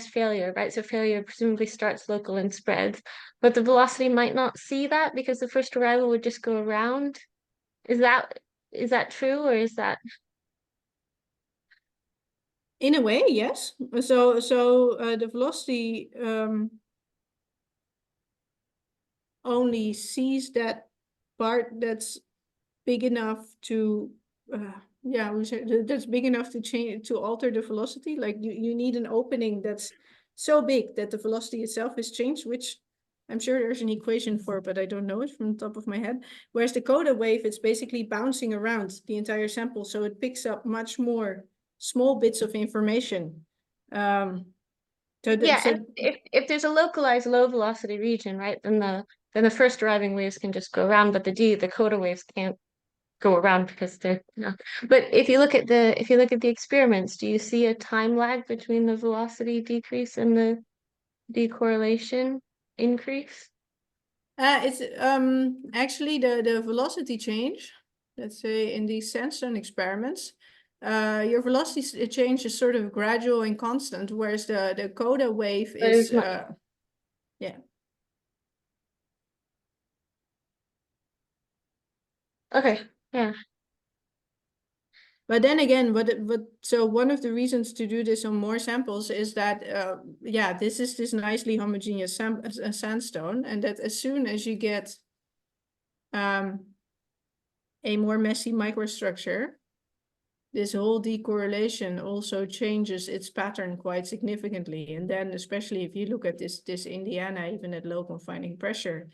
failure, right? So failure presumably starts local and spreads, but the velocity might not see that because the first arrival would just go around. Is that true, or is that? In a way, yes. So the velocity only sees that part that's big enough to that's big enough to change, to alter the velocity. Like you need an opening that's so big that the velocity itself is changed, which I'm sure there's an equation for, but I don't know it from the top of my head. Whereas the Coda wave, it's basically bouncing around the entire sample, so it picks up much more small bits of information. If If there's a localized low velocity region, right, then the first arriving waves can just go around, but the Coda waves can't go around because they're but if you look at the experiments, do you see a time lag between the velocity decrease and the decorrelation increase? It's actually the velocity change, let's say in these sandstone experiments, your velocity change is sort of gradual and constant, whereas the coda wave is yeah. Okay, yeah. But then again, so one of the reasons to do this on more samples is that, yeah, this is this nicely homogeneous sandstone, and that as soon as you get a more messy microstructure, this whole decorrelation also changes its pattern quite significantly. And then especially if you look at this Indiana, even at low confining pressure,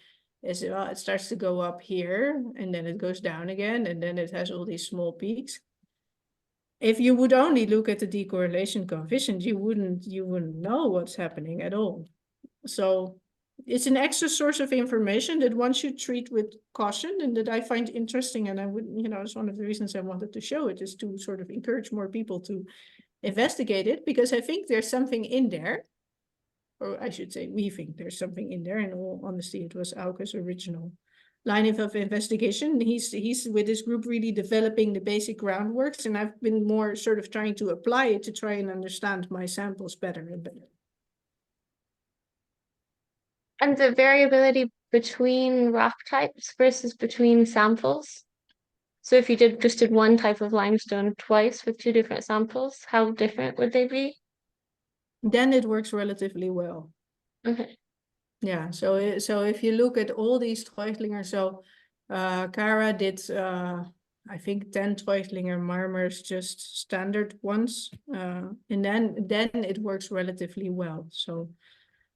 as well, it starts to go up here, and then it goes down again, and then it has all these small peaks. If you would only look at the decorrelation coefficient, you wouldn't know what's happening at all. So it's an extra source of information that one should treat with caution, and that I find interesting. And I would, it's one of the reasons I wanted to show it, is to sort of encourage more people to investigate it, because I think there's something in there, or I should say, we think there's something in there. In all honesty, it was Auke's original line of investigation. He's with his group really developing the basic groundworks, and I've been more sort of trying to apply it to try and understand my samples better and better. And the variability between rock types versus between samples. So if you just did one type of limestone twice with two different samples, how different would they be? Then it works relatively well. Okay. Yeah, so if you look at all these Treutlinger, so Kara did I think 10 Treutlinger marmers, just standard ones, and then it works relatively well. So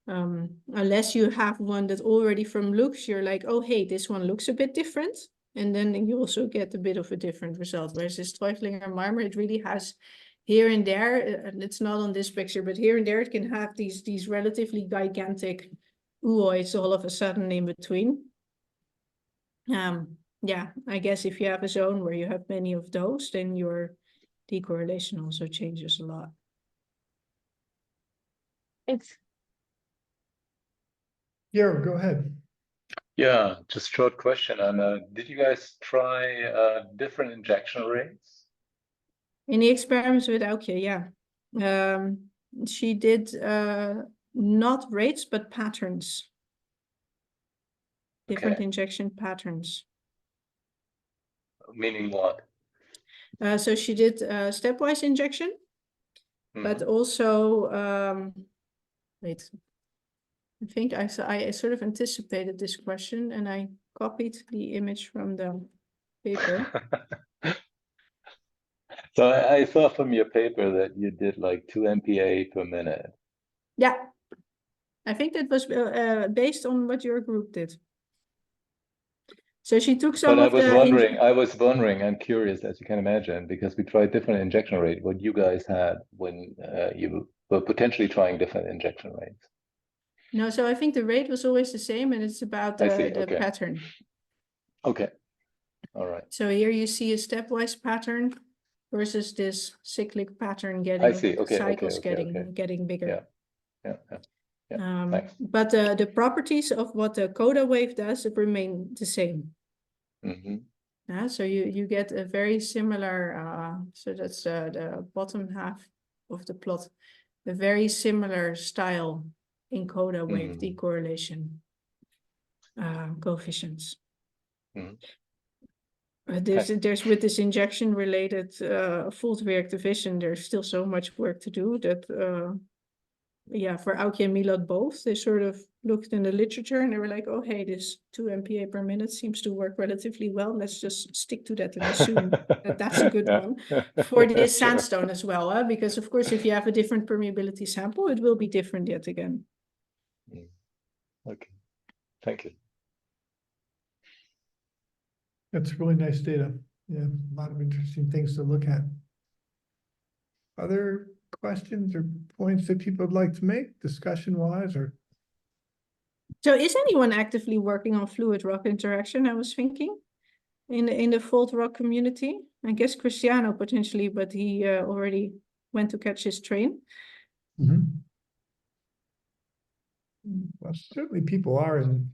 unless you have one that already from looks, you're like, oh hey, this one looks a bit different, and then you also get a bit of a different result. Whereas this Treutlinger marmer, it really has here and there, and it's not on this picture, but here and there it can have these relatively gigantic ooids all of a sudden in between. Yeah, I guess if you have a zone where you have many of those, then your decorrelation also changes a lot. Thanks. Yeah, go ahead. Yeah, just short question. And did you guys try different injection rates? In the experiments with Auke, yeah. She did not rates, but patterns. Different injection patterns. Meaning what? So she did stepwise injection, but also, wait, I think I sort of anticipated this question, and I copied the image from the paper. So I saw from your paper that you did like 2 MPa per minute. Yeah, I think that was based on what your group did. So she took some But of the... I was wondering, I'm curious, as you can imagine, because we tried different injection rate, what you guys had when you were potentially trying different injection rates. No, so I think the rate was always the same, and it's about the pattern. Okay, all right. So here you see a stepwise pattern versus this cyclic pattern getting cycles getting bigger. Yeah. But the properties of what the coda wave does remain the same. So you get a very similar, so that's the bottom half of the plot, a very similar style in coda wave decorrelation coefficients. There's with this injection related fault reactivation, there's still so much work to do that yeah, for Auke and Milad both, they sort of looked in the literature and they were like, oh hey, this 2 MPa per minute seems to work relatively well. Let's just stick to that and assume that that's a good one for this sandstone as well, because of course if you have a different permeability sample, it will be different yet again. Okay, thank you. That's really nice data. Yeah, a lot of interesting things to look at. Other questions or points that people would like to make discussion-wise, or? So is anyone actively working on fluid rock interaction, I was thinking? in the fault rock community. I guess Cristiano potentially, but he already went to catch his train. Mhm. Well, certainly people are in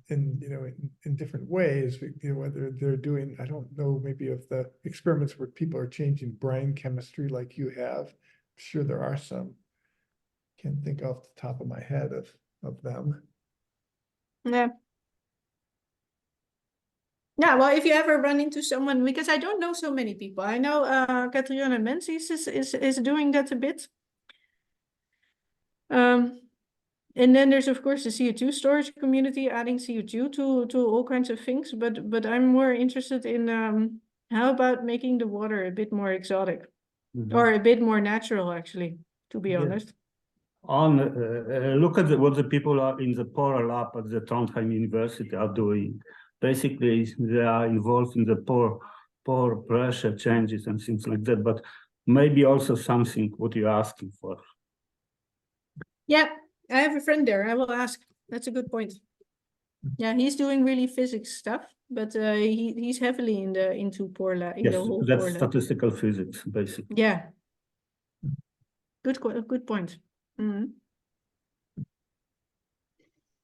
different ways, whether they're doing, I don't know, maybe of the experiments where people are changing brain chemistry like you have. I'm sure there are some. Can't think off the top of my head of them. Yeah. Yeah, well, if you ever run into someone, because I don't know so many people. I know Catriona Menzies is doing that a bit. And then there's of course the CO2 storage community adding CO2 to all kinds of things, but I'm more interested in how about making the water a bit more exotic or a bit more natural, actually, to be honest. Look at what the people are in the Polar Lab at the Trondheim University are doing. Basically, they are involved in the pore pressure changes and things like that, but maybe also something what you're asking for. Yeah, I have a friend there. I will ask. That's a good point. Yeah, he's doing really physics stuff, but he's heavily into pore lab, in the whole that's pore lab. statistical physics, basically. Yeah. Good point.